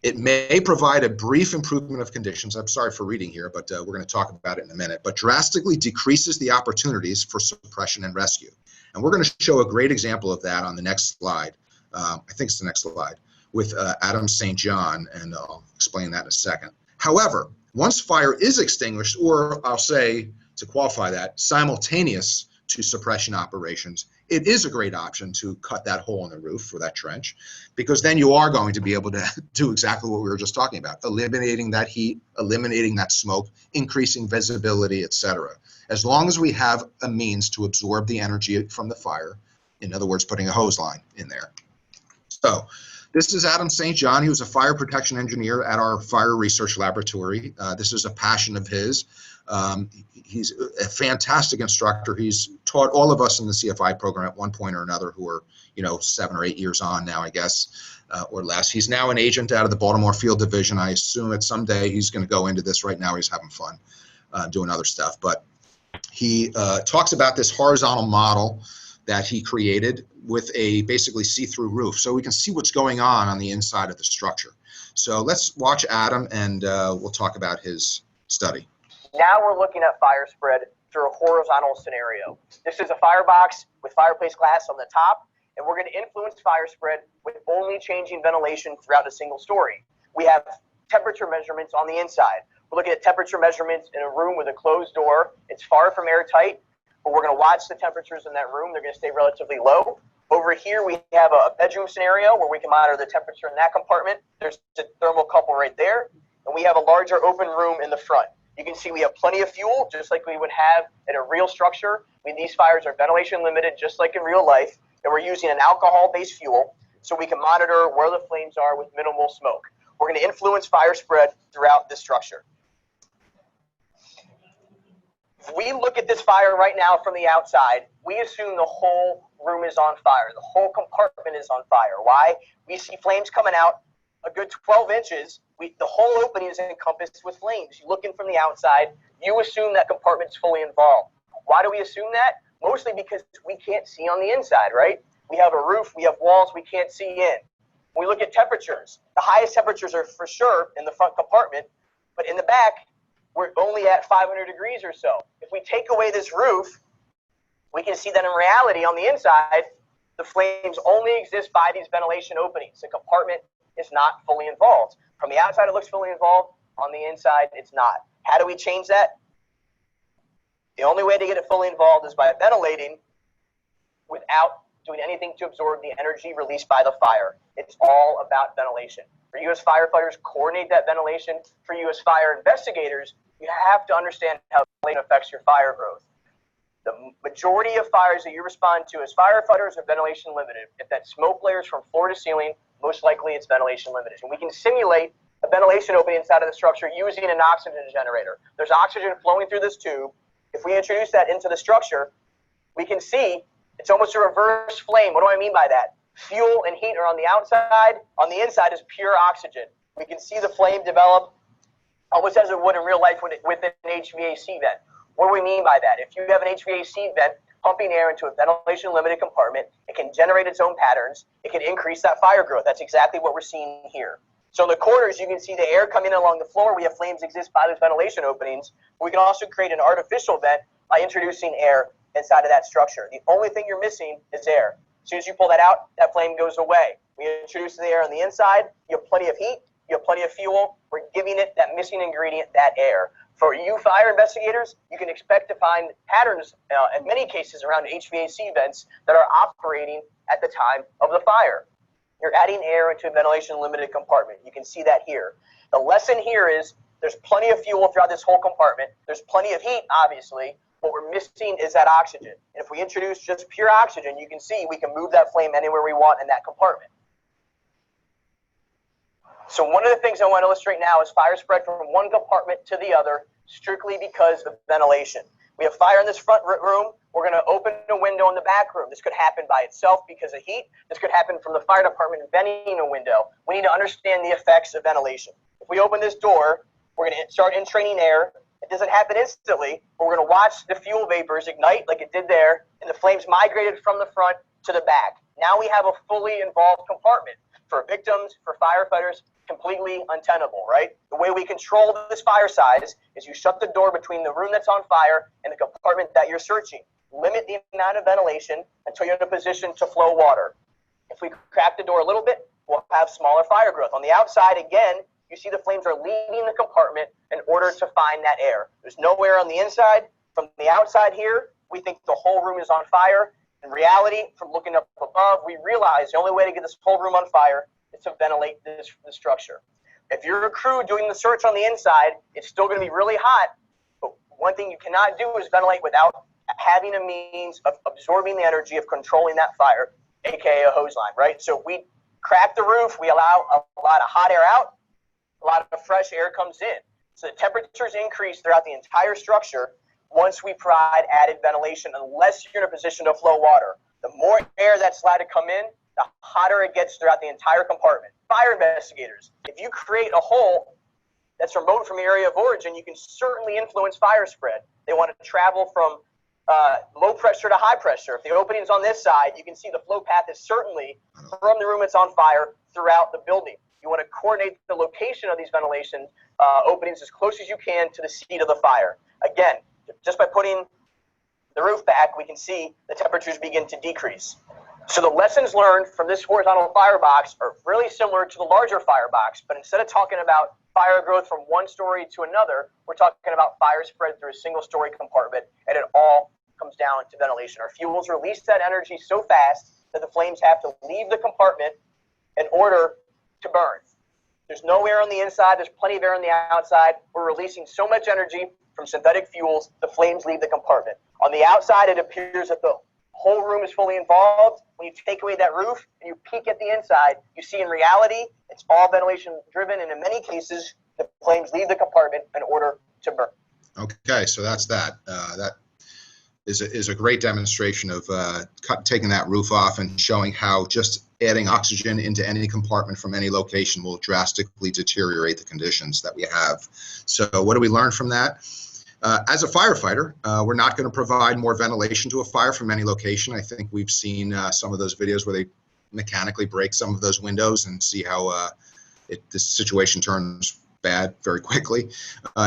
It may provide a brief improvement of conditions. I'm sorry for reading here, but we're going to talk about it in a minute, but drastically decreases the opportunities for suppression and rescue. And we're going to show a great example of that on the next slide. I think it's the next slide with Adam St. John, and I'll explain that in a second. However, once fire is extinguished, or I'll say to qualify that, simultaneous to suppression operations, it is a great option to cut that hole in the roof or that trench, because then you are going to be able to do exactly what we were just talking about, eliminating that heat, eliminating that smoke, increasing visibility, etc. As long as we have a means to absorb the energy from the fire, in other words, putting a hose line in there. So this is Adam St. John. He was a fire protection engineer at our fire research laboratory. This is a passion of his. He's a fantastic instructor. He's taught all of us in the CFI program at one point or another who are, 7 or 8 years on now, I guess, or less. He's now an agent out of the Baltimore Field Division. I assume that someday he's going to go into this. Right now he's having fun doing other stuff. But he talks about this horizontal model that he created with a basically see-through roof, so we can see what's going on the inside of the structure. So let's watch Adam, and we'll talk about his study. Now we're looking at fire spread through a horizontal scenario. This is a firebox with fireplace glass on the top, and we're going to influence fire spread with only changing ventilation throughout a single story. We have temperature measurements on the inside. We're looking at temperature measurements in a room with a closed door. It's far from airtight, but we're going to watch the temperatures in that room. They're going to stay relatively low. Over here, we have a bedroom scenario where we can monitor the temperature in that compartment. There's a thermocouple right there, and we have a larger open room in the front. You can see we have plenty of fuel, just like we would have in a real structure. These fires are ventilation limited, just like in real life, and we're using an alcohol-based fuel so we can monitor where the flames are with minimal smoke. We're going to influence fire spread throughout this structure. If we look at this fire right now from the outside, we assume the whole room is on fire. The whole compartment is on fire. Why? We see flames coming out a good 12 inches. The whole opening is encompassed with flames. You look in from the outside, you assume that compartment's fully involved. Why do we assume that? Mostly because we can't see on the inside, right? We have a roof, we have walls we can't see in. When we look at temperatures, the highest temperatures are for sure in the front compartment, but in the back, we're only at 500 degrees or so. If we take away this roof, we can see that in reality on the inside, the flames only exist by these ventilation openings. The compartment is not fully involved. From the outside, it looks fully involved. On the inside, it's not. How do we change that? The only way to get it fully involved is by ventilating without doing anything to absorb the energy released by the fire. It's all about ventilation. For you as firefighters, coordinate that ventilation. For you as fire investigators, you have to understand how ventilation affects your fire growth. The majority of fires that you respond to as firefighters are ventilation limited. If that smoke layer is from floor to ceiling, most likely it's ventilation limited. And we can simulate a ventilation opening inside of the structure using an oxygen generator. There's oxygen flowing through this tube. If we introduce that into the structure, we can see it's almost a reverse flame. What do I mean by that? Fuel and heat are on the outside. On the inside is pure oxygen. We can see the flame develop almost as it would in real life with an HVAC vent. What do we mean by that? If you have an HVAC vent pumping air into a ventilation-limited compartment, it can generate its own patterns. It can increase that fire growth. That's exactly what we're seeing here. So in the corners, you can see the air coming in along the floor. We have flames exist by those ventilation openings. We can also create an artificial vent by introducing air inside of that structure. The only thing you're missing is air. As soon as you pull that out, that flame goes away. We introduce the air on the inside. You have plenty of heat. You have plenty of fuel. We're giving it that missing ingredient, that air. For you fire investigators, you can expect to find patterns in many cases around HVAC vents that are operating at the time of the fire. You're adding air into a ventilation limited compartment. You can see that here. The lesson here is there's plenty of fuel throughout this whole compartment. There's plenty of heat, obviously. What we're missing is that oxygen. And if we introduce just pure oxygen, you can see we can move that flame anywhere we want in that compartment. So one of the things I want to illustrate now is fire spread from one compartment to the other, strictly because of ventilation. We have fire in this front room. We're going to open a window in the back room. This could happen by itself because of heat. This could happen from the fire department venting a window. We need to understand the effects of ventilation. If we open this door, we're going to start entraining air. It doesn't happen instantly, but we're going to watch the fuel vapors ignite like it did there, and the flames migrated from the front to the back. Now we have a fully involved compartment. For victims, for firefighters, completely untenable, right? The way we control this fire size is you shut the door between the room that's on fire and the compartment that you're searching. Limit the amount of ventilation until you're in a position to flow water. If we crack the door a little bit, we'll have smaller fire growth. On the outside, again, you see the flames are leaving the compartment in order to find that air. There's no air on the inside. From the outside here, we think the whole room is on fire. In reality, from looking up above, we realize the only way to get this whole room on fire is to ventilate this structure. If you're a crew doing the search on the inside, it's still going to be really hot, but one thing you cannot do is ventilate without having a means of absorbing the energy of controlling that fire, aka a hose line, right? So if we crack the roof, we allow a lot of hot air out, a lot of fresh air comes in. So the temperatures increase throughout the entire structure once we provide added ventilation, unless you're in a position to flow water. The more air that's allowed to come in, the hotter it gets throughout the entire compartment. Fire investigators, if you create a hole that's remote from the area of origin, you can certainly influence fire spread. They want to travel from low pressure to high pressure. If the opening's on this side, you can see the flow path is certainly from the room it's on fire throughout the building. You want to coordinate the location of these ventilation openings as close as you can to the seat of the fire. Again, just by putting the roof back, we can see the temperatures begin to decrease. So the lessons learned from this horizontal firebox are really similar to the larger firebox, but instead of talking about fire growth from one story to another, we're talking about fire spread through a single story compartment, and it all comes down to ventilation. Our fuels release that energy so fast that the flames have to leave the compartment in order to burn. There's no air on the inside, there's plenty of air on the outside. We're releasing so much energy from synthetic fuels, the flames leave the compartment. On the outside, it appears that the whole room is fully involved. When you take away that roof and you peek at the inside, you see in reality, it's all ventilation driven, and in many cases, the flames leave the compartment in order to burn. Okay, so that's that. That is a great demonstration of taking that roof off and showing how just adding oxygen into any compartment from any location will drastically deteriorate the conditions that we have. So what do we learn from that? As a firefighter, we're not going to provide more ventilation to a fire from any location. I think we've seen some of those videos where they mechanically break some of those windows and see how this situation turns bad very quickly,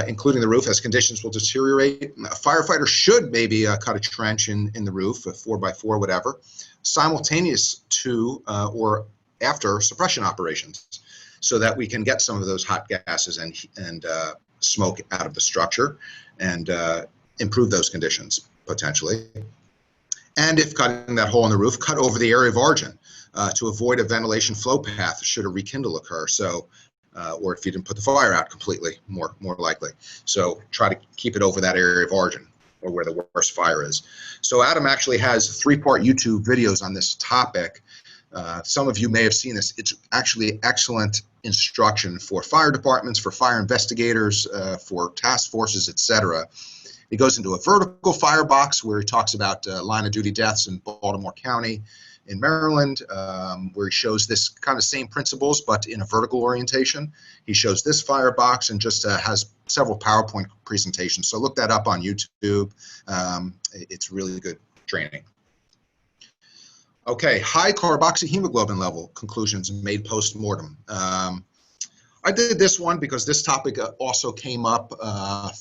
including the roof, as conditions will deteriorate. A firefighter should maybe cut a trench in the roof, a 4x4, whatever, simultaneous to or after suppression operations, so that we can get some of those hot gases and smoke out of the structure and improve those conditions potentially. And if cutting that hole in the roof, cut over the area of origin to avoid a ventilation flow path should a rekindle occur. So, or if you didn't put the fire out completely, more likely. So try to keep it over that area of origin or where the worst fire is. So Adam actually has 3-part YouTube videos on this topic. Some of you may have seen this. It's actually excellent instruction for fire departments, for fire investigators, for task forces, etc. He goes into a vertical firebox where he talks about line of duty deaths in Baltimore County in Maryland, where he shows this kind of same principles, but in a vertical orientation. He shows this firebox and just has several PowerPoint presentations. So look that up on YouTube. It's really good training. Okay, high carboxyhemoglobin level conclusions made post-mortem. I did this one because this topic also came up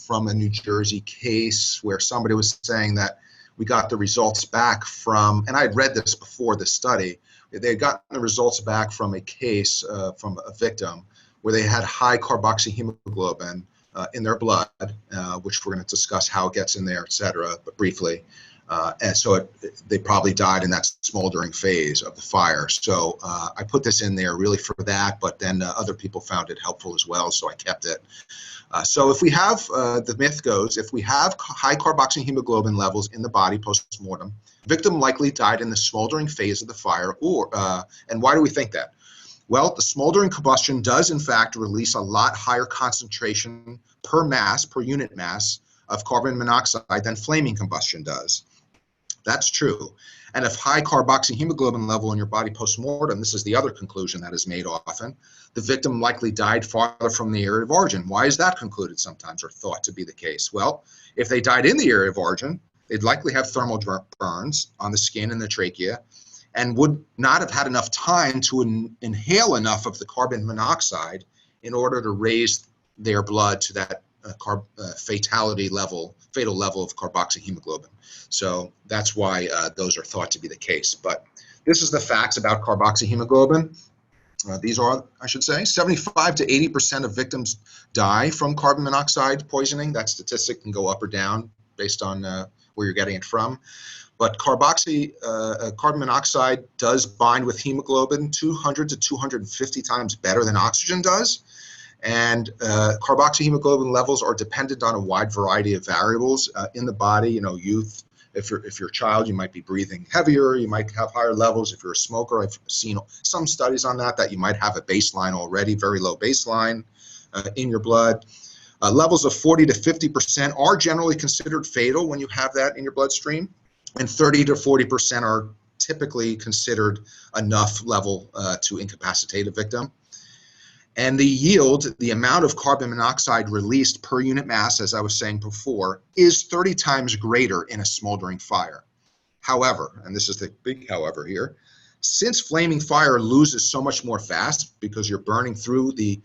from a New Jersey case where somebody was saying that we got the results back from, and I had read this before the study, they had gotten the results back from a case from a victim where they had high carboxyhemoglobin, in their blood, which we're going to discuss how it gets in there, et cetera, but briefly. And so they probably died in that smoldering phase of the fire. So I put this in there really for that, but then other people found it helpful as well, so I kept it. So if we have, the myth goes, if we have high carboxyhemoglobin levels in the body post-mortem, victim likely died in the smoldering phase of the fire. And why do we think that? Well, the smoldering combustion does in fact release a lot higher concentration per unit mass of carbon monoxide than flaming combustion does. That's true. And if high carboxyhemoglobin level in your body post-mortem, this is the other conclusion that is made often, the victim likely died farther from the area of origin. Why is that concluded sometimes or thought to be the case? Well, if they died in the area of origin, they'd likely have thermal burns on the skin and the trachea and would not have had enough time to inhale enough of the carbon monoxide in order to raise their blood to that fatal level of carboxyhemoglobin. So that's why those are thought to be the case. But this is the facts about carboxyhemoglobin. These are, I should say, 75 to 80% of victims die from carbon monoxide poisoning. That statistic can go up or down based on where you're getting it from. But carbon monoxide does bind with hemoglobin 200 to 250 times better than oxygen does. And carboxyhemoglobin levels are dependent on a wide variety of variables in the body. You know, youth. If you're a child, you might be breathing heavier. You might have higher levels. If you're a smoker, I've seen some studies on that you might have a baseline already, very low baseline in your blood. Levels of 40 to 50% are generally considered fatal when you have that in your bloodstream, and 30 to 40% are typically considered enough level to incapacitate a victim. And the yield, the amount of carbon monoxide released per unit mass, as I was saying before, is 30 times greater in a smoldering fire. However, and this is the big however here, since flaming fire loses so much more fast because you're burning through the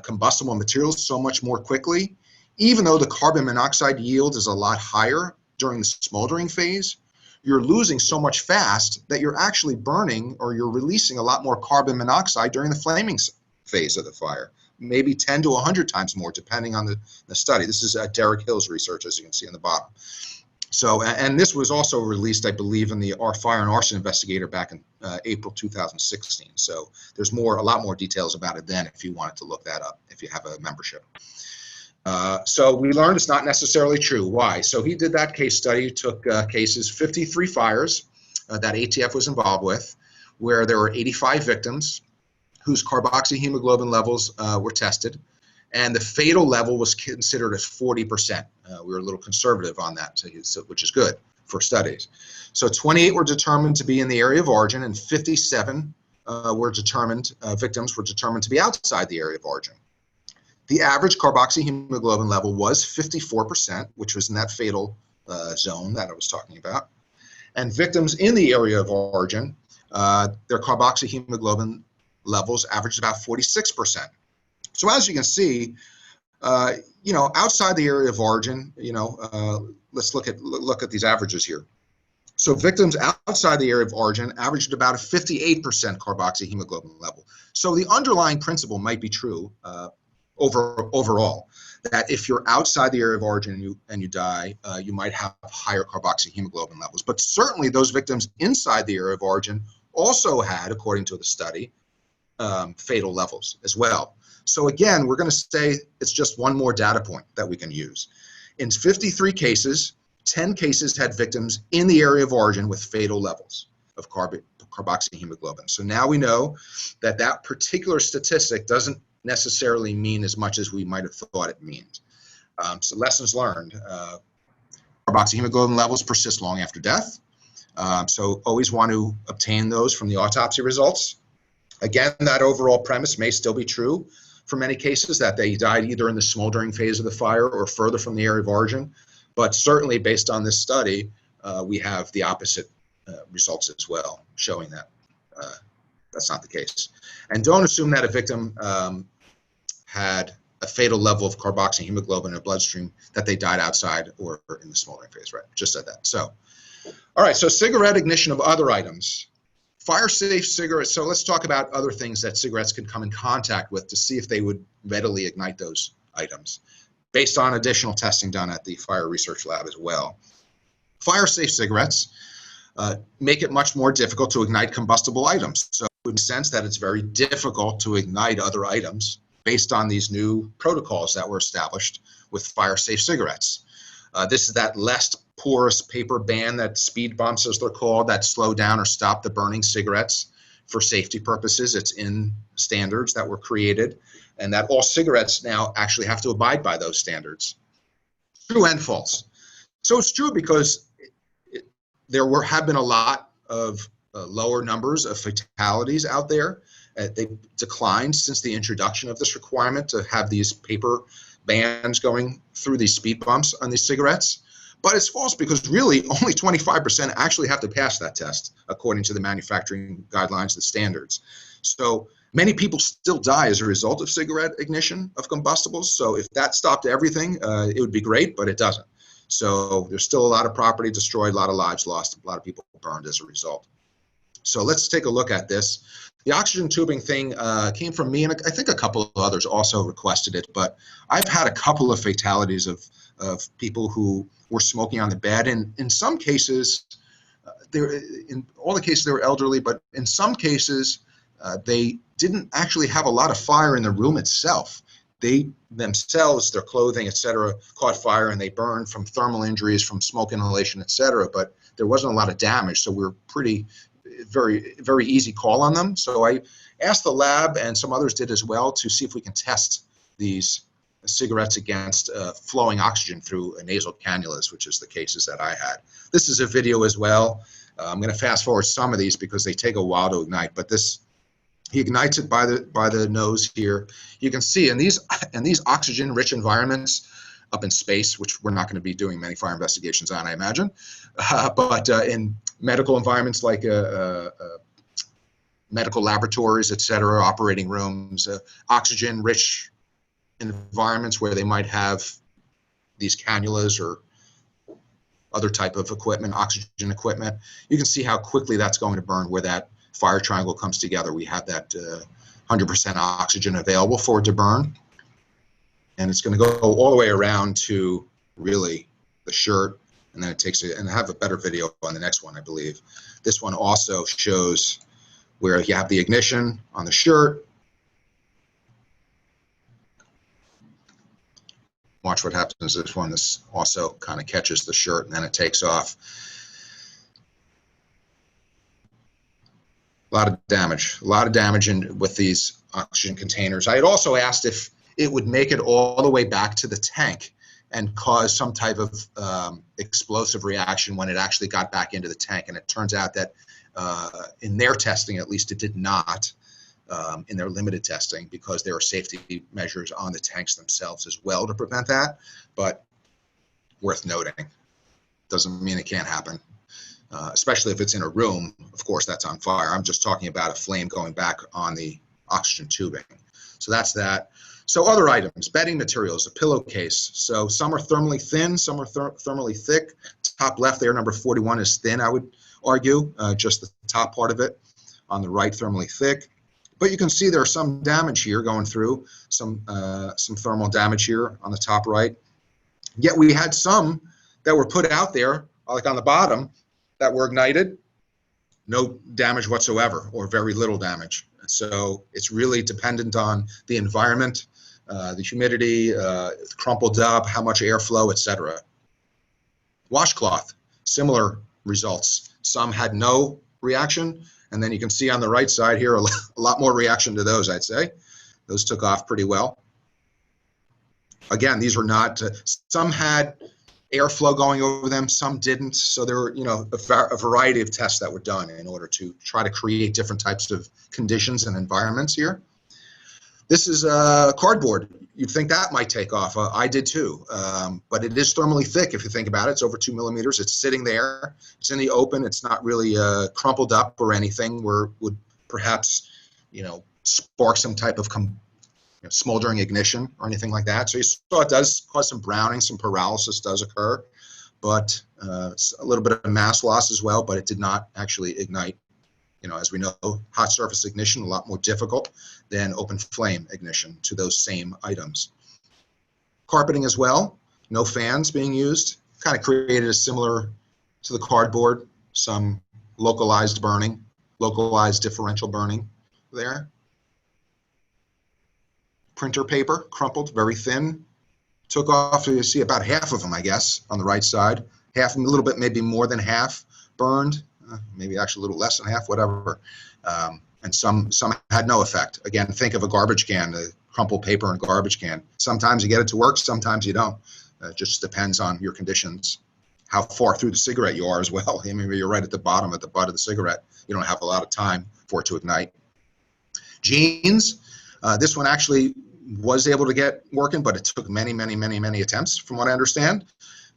combustible materials so much more quickly, even though the carbon monoxide yield is a lot higher during the smoldering phase, you're losing so much fast that you're actually burning or you're releasing a lot more carbon monoxide during the flaming phase of the fire, maybe 10 to 100 times more, depending on the study. This is Derek Hill's research, as you can see on the bottom. So, and this was also released, I believe, in the Fire and Arson Investigator back in April 2016. So there's a lot more details about it then if you wanted to look that up, if you have a membership. So we learned it's not necessarily true. Why? So he did that case study, took cases, 53 fires that ATF was involved with, where there were 85 victims whose carboxyhemoglobin levels were tested, and the fatal level was considered as 40%. We were a little conservative on that, which is good for studies. So 28 were determined to be in the area of origin, and 57 victims were determined to be outside the area of origin. The average carboxyhemoglobin level was 54%, which was in that fatal zone that I was talking about. And victims in the area of origin, their carboxyhemoglobin levels averaged about 46%. So as you can see, outside the area of origin, let's look at these averages here. So victims outside the area of origin averaged about a 58% carboxyhemoglobin level. So the underlying principle might be true overall, that if you're outside the area of origin and you die, you might have higher carboxyhemoglobin levels. But certainly those victims inside the area of origin also had, according to the study, fatal levels as well. So again, we're going to say it's just one more data point that we can use. In 53 cases, 10 cases had victims in the area of origin with fatal levels of carboxyhemoglobin. So now we know that that particular statistic doesn't necessarily mean as much as we might have thought it means. So lessons learned, carboxyhemoglobin levels persist long after death. So always want to obtain those from the autopsy results. Again, that overall premise may still be true for many cases, that they died either in the smoldering phase of the fire or further from the area of origin. But certainly based on this study, we have the opposite results as well, showing that that's not the case. And don't assume that a victim had a fatal level of carboxyhemoglobin in the bloodstream, that they died outside or in the smoldering phase, right? Just said that. So, all right, so cigarette ignition of other items. Fire-safe cigarettes, so let's talk about other things that cigarettes can come in contact with to see if they would readily ignite those items. based on additional testing done at the Fire Research Lab as well. Fire-safe cigarettes make it much more difficult to ignite combustible items. So in the sense that it's very difficult to ignite other items based on these new protocols that were established with fire-safe cigarettes. This is that less porous paper band, that speed bumps as they're called, that slow down or stop the burning cigarettes for safety purposes. It's in standards that were created, and that all cigarettes now actually have to abide by those standards. True and false. So it's true because there have been a lot of lower numbers of fatalities out there. They've declined since the introduction of this requirement to have these paper bands going through these speed bumps on these cigarettes. But it's false because really only 25% actually have to pass that test according to the manufacturing guidelines, the standards. So many people still die as a result of cigarette ignition of combustibles. So if that stopped everything, it would be great, but it doesn't. So there's still a lot of property destroyed, a lot of lives lost, a lot of people burned as a result. So let's take a look at this. The oxygen tubing thing came from me, and I think a couple of others also requested it, but I've had a couple of fatalities of people who were smoking on the bed, and in some cases, in all the cases they were elderly, but in some cases they didn't actually have a lot of fire in the room itself. They themselves, their clothing, etc., caught fire and they burned from thermal injuries, from smoke inhalation, etc., but there wasn't a lot of damage, so we're very easy call on them. So I asked the lab, and some others did as well, to see if we can test these cigarettes against flowing oxygen through nasal cannulas, which is the cases that I had. This is a video as well. I'm going to fast forward some of these because they take a while to ignite, but he ignites it by the nose here. You can see in these oxygen-rich environments up in space, which we're not going to be doing many fire investigations on, I imagine, but in medical environments like medical laboratories, etc., operating rooms, oxygen-rich environments where they might have these cannulas or other type of equipment, oxygen equipment, you can see how quickly that's going to burn where that fire triangle comes together. We have that 100% oxygen available for it to burn. And it's going to go all the way around to really the shirt, and then it takes it, and I have a better video on the next one, I believe. This one also shows where you have the ignition on the shirt. Watch what happens. This one, this also kind of catches the shirt, and then it takes off. A lot of damage with these oxygen containers. I had also asked if it would make it all the way back to the tank and cause some type of explosive reaction when it actually got back into the tank. And it turns out that in their testing, at least, it did not, in their limited testing, because there are safety measures on the tanks themselves as well to prevent that. But worth noting, doesn't mean it can't happen. Especially if it's in a room, of course, that's on fire. I'm just talking about a flame going back on the oxygen tubing. So that's that. So other items, bedding materials, a pillowcase. So some are thermally thin, some are thermally thick. Top left there, number 41 is thin, I would argue, just the top part of it. On the right, thermally thick. But you can see there's some damage here going through, some thermal damage here on the top right. Yet we had some that were put out there, like on the bottom, that were ignited, no damage whatsoever, or very little damage. So it's really dependent on the environment, the humidity, crumpled up, how much airflow, etc. Washcloth, similar results. Some had no reaction, and then you can see on the right side here a lot more reaction to those, I'd say. Those took off pretty well. Again, these were not, some had airflow going over them, some didn't. So there were, a variety of tests that were done in order to try to create different types of conditions and environments here. This is cardboard. You'd think that might take off. I did too, but it is thermally thick if you think about it. It's over 2 millimeters. It's sitting there. It's in the open. It's not really crumpled up or anything where it would perhaps, spark some type of smoldering ignition or anything like that. So you saw it does cause some browning, some paralysis does occur, but a little bit of mass loss as well, but it did not actually ignite. As we know, hot surface ignition, a lot more difficult than open flame ignition to those same items. Carpeting as well, no fans being used. Kind of created a similar to the cardboard, some localized burning, localized differential burning there. Printer paper, crumpled, very thin. Took off, you see about half of them, I guess, on the right side. Half, a little bit, maybe more than half burned, maybe actually a little less than half, whatever. And some had no effect. Again, think of a garbage can, the crumpled paper in a garbage can. Sometimes you get it to work, sometimes you don't. It just depends on your conditions, how far through the cigarette you are as well. I mean, you're right at the bottom, at the butt of the cigarette. You don't have a lot of time for it to ignite. Jeans, this one actually was able to get working, but it took many attempts, from what I understand.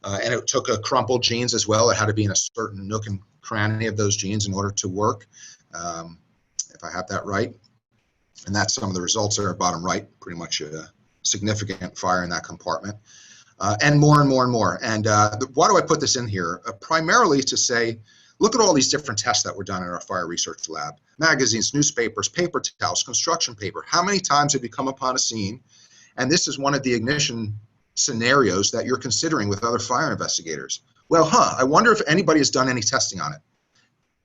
And it took a crumpled jeans as well. It had to be in a certain nook and cranny of those jeans in order to work, if I have that right. And that's some of the results there, bottom right, pretty much a significant fire in that compartment. And more and more and more. And why do I put this in here? Primarily to say, look at all these different tests that were done in our fire research lab. Magazines, newspapers, paper towels, construction paper. How many times have you come upon a scene? And this is one of the ignition scenarios that you're considering with other fire investigators. Well, I wonder if anybody has done any testing on it.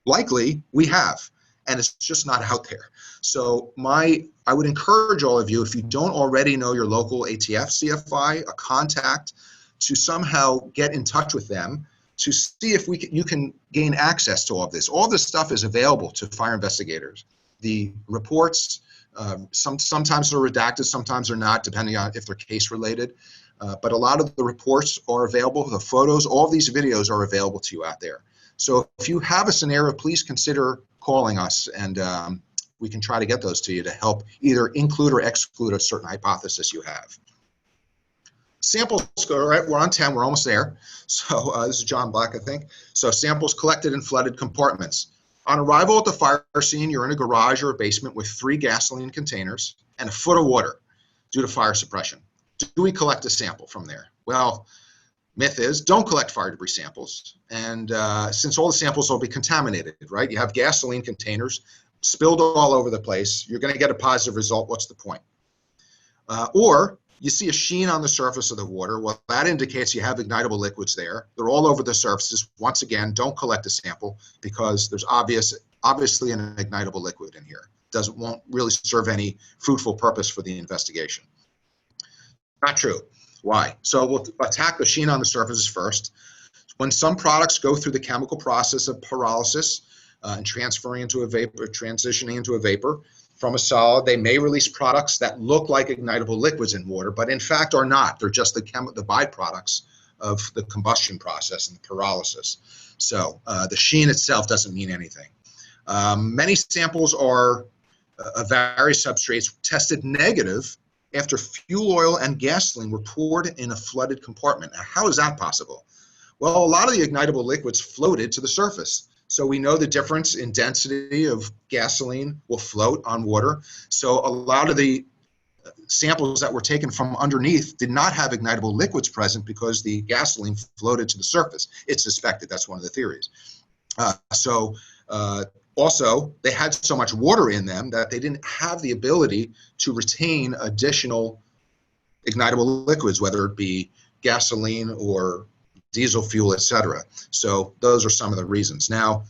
Likely, we have. And it's just not out there. So I would encourage all of you, if you don't already know your local ATF, CFI, a contact, to somehow get in touch with them to see if you can gain access to all of this. All this stuff is available to fire investigators. The reports, sometimes they're redacted, sometimes they're not, depending on if they're case related. But a lot of the reports are available, the photos, all of these videos are available to you out there. So if you have a scenario, please consider calling us, and we can try to get those to you to help either include or exclude a certain hypothesis you have. Samples, right, we're on 10, we're almost there. So this is John Black, I think. So samples collected in flooded compartments. On arrival at the fire scene, you're in a garage or a basement with 3 gasoline containers and a foot of water due to fire suppression. Do we collect a sample from there? Well, myth is don't collect fire debris samples. And since all the samples will be contaminated, right? You have gasoline containers spilled all over the place. You're going to get a positive result. What's the point? Or you see a sheen on the surface of the water. Well, that indicates you have ignitable liquids there. They're all over the surfaces. Once again, don't collect a sample because there's obviously an ignitable liquid in here. Won't really serve any fruitful purpose for the investigation. Not true. Why? So we'll attack the sheen on the surfaces first. When some products go through the chemical process of pyrolysis and transferring into a vapor, transitioning into a vapor from a solid, they may release products that look like ignitable liquids in water, but in fact are not. They're just the byproducts of the combustion process and the pyrolysis. So the sheen itself doesn't mean anything. Many samples are of various substrates tested negative after fuel oil and gasoline were poured in a flooded compartment. Now, how is that possible? Well, a lot of the ignitable liquids floated to the surface. So we know the difference in density of gasoline will float on water. So a lot of the samples that were taken from underneath did not have ignitable liquids present because the gasoline floated to the surface. It's suspected. That's one of the theories. Also, they had so much water in them that they didn't have the ability to retain additional ignitable liquids, whether it be gasoline or diesel fuel, etc. So those are some of the reasons. Now,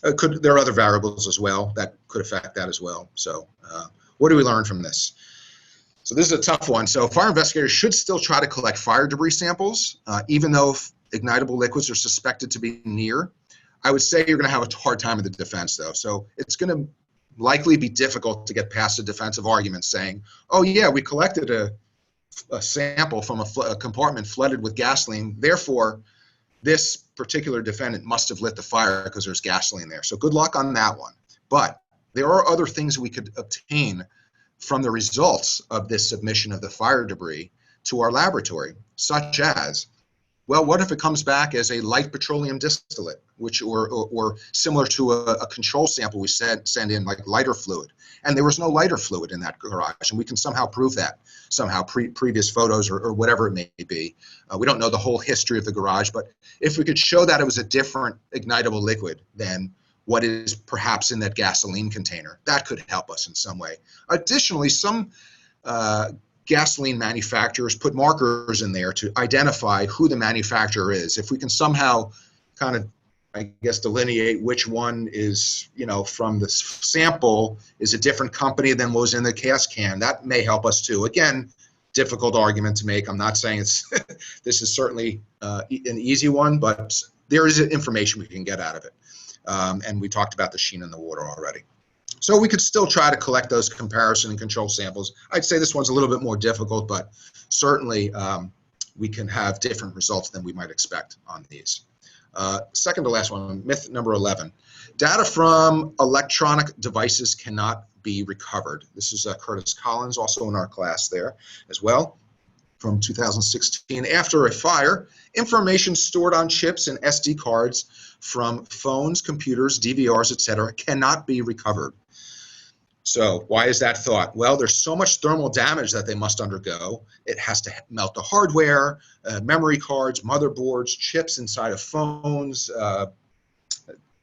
there are other variables as well that could affect that as well. So what do we learn from this? So this is a tough one. So fire investigators should still try to collect fire debris samples, even though ignitable liquids are suspected to be near. I would say you're going to have a hard time in the defense, though. So it's going to likely be difficult to get past a defensive argument saying, oh, yeah, we collected a sample from a compartment flooded with gasoline. Therefore, this particular defendant must have lit the fire because there's gasoline there. So good luck on that one. But there are other things we could obtain from the results of this submission of the fire debris to our laboratory, such as, well, what if it comes back as a light petroleum distillate, which or similar to a control sample we send in, like lighter fluid, and there was no lighter fluid in that garage, and we can somehow prove that, somehow previous photos or whatever it may be. We don't know the whole history of the garage, but if we could show that it was a different ignitable liquid than what is perhaps in that gasoline container, that could help us in some way. Additionally, some gasoline manufacturers put markers in there to identify who the manufacturer is. If we can somehow kind of, I guess, delineate which one is, from the sample is a different company than what was in the gas can, that may help us too. Again, difficult argument to make. I'm not saying it's this is certainly an easy one, but there is information we can get out of it. And we talked about the sheen in the water already. So we could still try to collect those comparison and control samples. I'd say this one's a little bit more difficult, but certainly we can have different results than we might expect on these. Second to last one, myth number 11. Data from electronic devices cannot be recovered. This is Curtis Collins, also in our class there as well, from 2016. After a fire, information stored on chips and SD cards from phones, computers, DVRs, etc., cannot be recovered. So why is that thought? Well, there's so much thermal damage that they must undergo. It has to melt the hardware, memory cards, motherboards, chips inside of phones,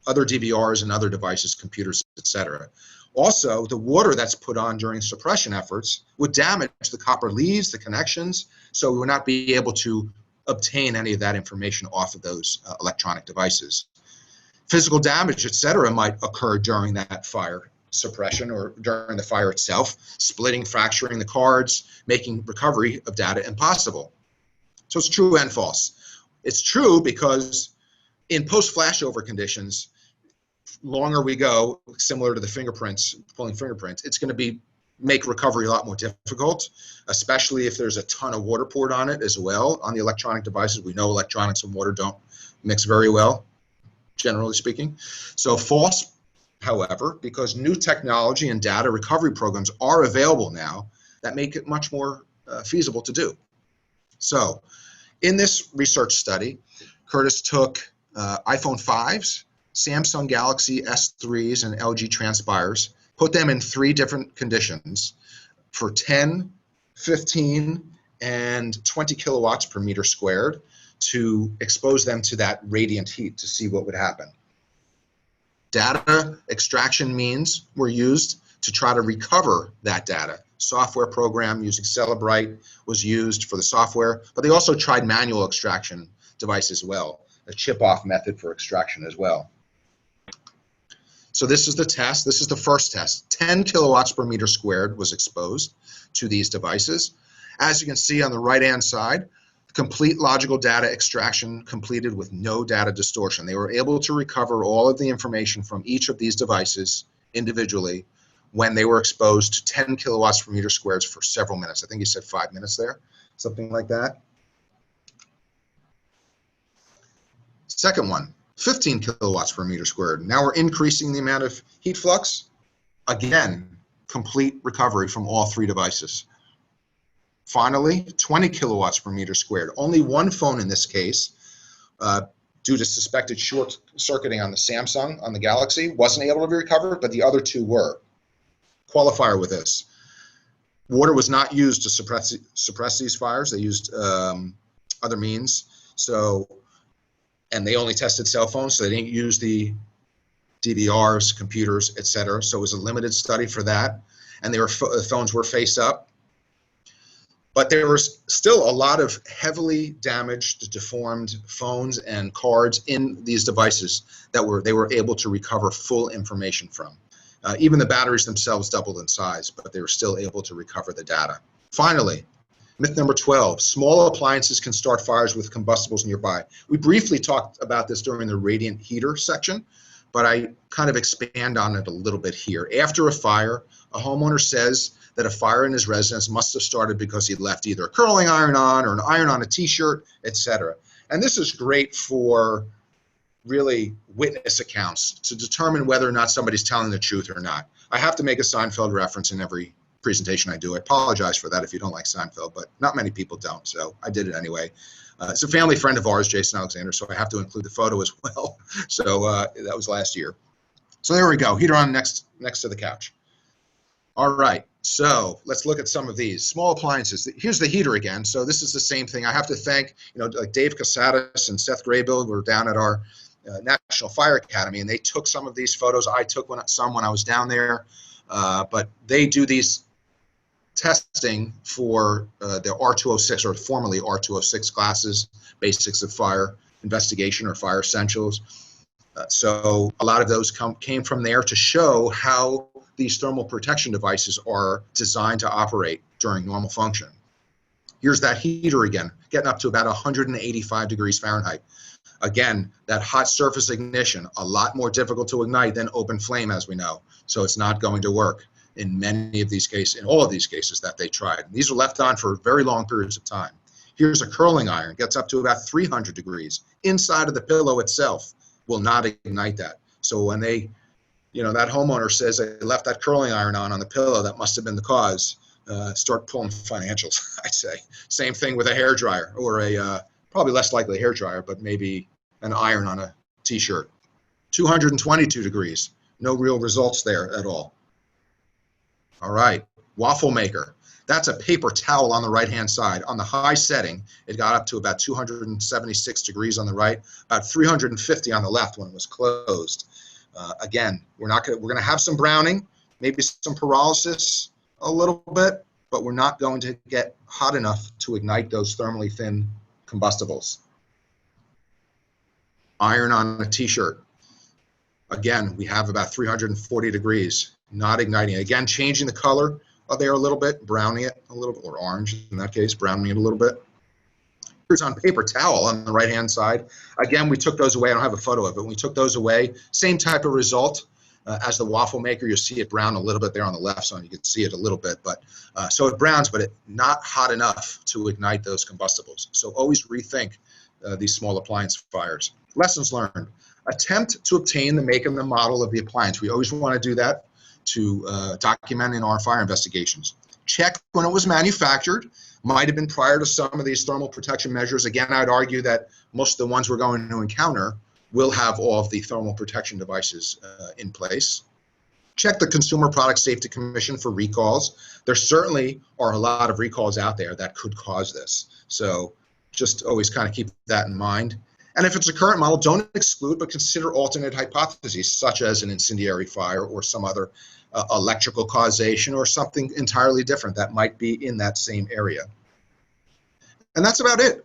other DVRs and other devices, computers, etc. Also, the water that's put on during suppression efforts would damage the copper leads, the connections, so we would not be able to obtain any of that information off of those electronic devices. Physical damage, etc., might occur during that fire suppression or during the fire itself, splitting, fracturing the cards, making recovery of data impossible. So it's true and false. It's true because in post-flashover conditions, longer we go, similar to the fingerprints, pulling fingerprints, it's going to make recovery a lot more difficult, especially if there's a ton of water poured on it as well. On the electronic devices, we know electronics and water don't mix very well, generally speaking. So false, however, because new technology and data recovery programs are available now that make it much more feasible to do. So in this research study, Curtis took iPhone 5s, Samsung Galaxy S3s, and LG Transpires, put them in 3 different conditions for 10, 15, and 20 kilowatts per meter squared to expose them to that radiant heat to see what would happen. Data extraction means were used to try to recover that data. Software program using Celebrite was used for the software, but they also tried manual extraction devices as well, a chip-off method for extraction as well. So this is the test. This is the first test. 10 kilowatts per meter squared was exposed to these devices. As you can see on the right-hand side, complete logical data extraction completed with no data distortion. They were able to recover all of the information from each of these devices individually when they were exposed to 10 kilowatts per meter squared for several minutes. I think you said 5 minutes there, something like that. Second one, 15 kilowatts per meter squared. Now we're increasing the amount of heat flux. Again, complete recovery from all 3 devices. Finally, 20 kilowatts per meter squared. Only one phone in this case, due to suspected short circuiting on the Samsung, on the Galaxy, wasn't able to be recovered, but the other 2 were. Qualifier with this. Water was not used to suppress these fires. They used other means. And they only tested cell phones, so they didn't use the DVRs, computers, etc. So it was a limited study for that. And the phones were face up. But there was still a lot of heavily damaged, deformed phones and cards in these devices that they were able to recover full information from. Even the batteries themselves doubled in size, but they were still able to recover the data. Finally, myth number 12, small appliances can start fires with combustibles nearby. We briefly talked about this during the radiant heater section, but I kind of expand on it a little bit here. After a fire, a homeowner says that a fire in his residence must have started because he left either a curling iron on or an iron on a t-shirt, etc. And this is great for really witness accounts to determine whether or not somebody's telling the truth or not. I have to make a Seinfeld reference in every presentation I do. I apologize for that if you don't like Seinfeld, but not many people don't, so I did it anyway. It's a family friend of ours, Jason Alexander, so I have to include the photo as well. So that was last year. So there we go, heater on next to the couch. All right, so let's look at some of these. Small appliances. Here's the heater again. So this is the same thing. I have to thank, like Dave Casadas and Seth Graybill were down at our National Fire Academy, and they took some of these photos. I took some when I was down there, but they do these testing for the R206, or formerly R206 classes, Basics of Fire Investigation or Fire Essentials. So a lot of those came from there to show how these thermal protection devices are designed to operate during normal function. Here's that heater again, getting up to about 185 degrees Fahrenheit. Again, that hot surface ignition, a lot more difficult to ignite than open flame, as we know. So it's not going to work in many of these cases, in all of these cases that they tried. These are left on for very long periods of time. Here's a curling iron, gets up to about 300 degrees. Inside of the pillow itself will not ignite that. So when they, that homeowner says they left that curling iron on the pillow, that must have been the cause. Start pulling financials, I'd say. Same thing with a hair dryer, or a probably less likely a hair dryer, but maybe an iron on a t-shirt. 222 degrees, no real results there at all. All right, waffle maker. That's a paper towel on the right-hand side. On the high setting, it got up to about 276 degrees on the right, about 350 on the left when it was closed. Again, we're going to have some browning, maybe some pyrolysis a little bit, but we're not going to get hot enough to ignite those thermally thin combustibles. Iron on a t-shirt. Again, we have about 340 degrees, not igniting. Again, changing the color there a little bit, browning it a little bit, or orange in that case, browning it a little bit. Here's on paper towel on the right-hand side. Again, we took those away. I don't have a photo of it. We took those away. Same type of result as the waffle maker. You'll see it brown a little bit there on the left, so you can see it a little bit. But so it browns, but it's not hot enough to ignite those combustibles. So always rethink these small appliance fires. Lessons learned. Attempt to obtain the make and the model of the appliance. We always want to do that to document in our fire investigations. Check when it was manufactured. Might have been prior to some of these thermal protection measures. Again, I'd argue that most of the ones we're going to encounter will have all of the thermal protection devices in place. Check the Consumer Product Safety Commission for recalls. There certainly are a lot of recalls out there that could cause this. So just always kind of keep that in mind. And if it's a current model, don't exclude, but consider alternate hypotheses, such as an incendiary fire or some other electrical causation or something entirely different that might be in that same area. And that's about it.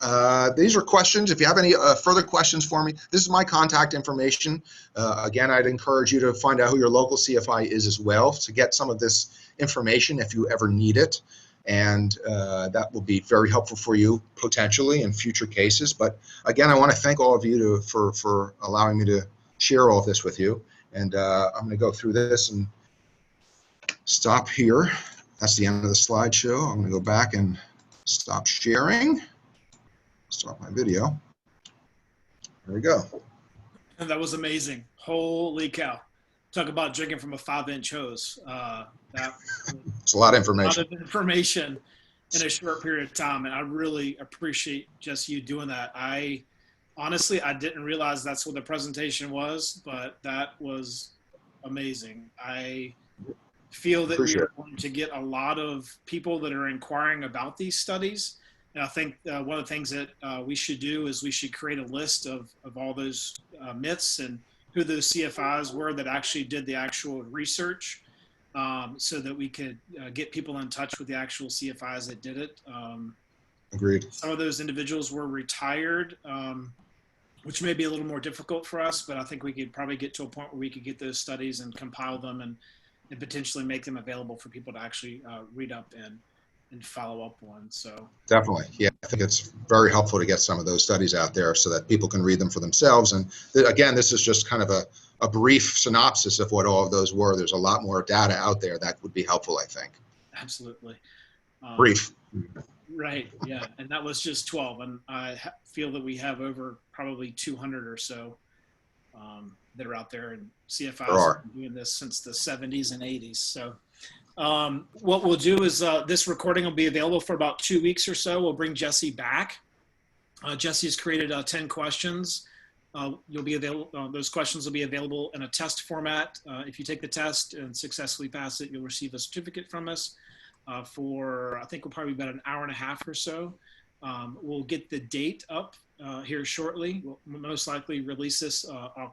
These are questions. If you have any further questions for me, this is my contact information. Again, I'd encourage you to find out who your local CFI is as well to get some of this information if you ever need it. And that will be very helpful for you potentially in future cases. But again, I want to thank all of you for allowing me to share all of this with you. And I'm going to go through this and stop here. That's the end of the slideshow. I'm going to go back and stop sharing. Stop my video. There we go. And that was amazing. Holy cow. Talk about drinking from a 5-inch hose. It's a lot of information. A lot of information in a short period of time. And I really appreciate just you doing that. Honestly, I didn't realize that's what the presentation was, but that was amazing. I feel that we are going to get a lot of people that are inquiring about these studies. And I think one of the things that we should do is we should create a list of all those myths and who those CFIs were that actually did the actual research, so that we could get people in touch with the actual CFIs that did it. Agreed. Some of those individuals were retired, which may be a little more difficult for us, but I think we could probably get to a point where we could get those studies and compile them and potentially make them available for people to actually read up and follow up on. So definitely, yeah, I think it's very helpful to get some of those studies out there so that people can read them for themselves. And again, this is just kind of a brief synopsis of what all of those were. There's a lot more data out there that would be helpful, I think. Absolutely. Brief. Right, yeah, and that was just 12, and I feel that we have over probably 200 or so that are out there, and CFIs have been doing this since the 70s and 80s. So what we'll do is this recording will be available for about 2 weeks or so. We'll bring Jesse back. Jesse's created 10 questions. You'll be available. Those questions will be available in a test format. If you take the test and successfully pass it, you'll receive a certificate from us for, I think, we'll probably be about an hour and a half or so. We'll get the date up here shortly. We'll most likely release this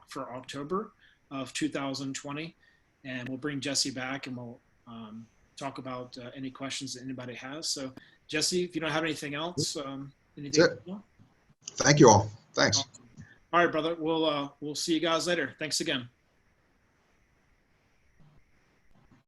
for October of 2020, and we'll bring Jesse back and we'll talk about any questions that anybody has. So Jesse, if you don't have anything else, anything? That's it. Thank you all. Thanks. Awesome. All right, brother. We'll see you guys later. Thanks again.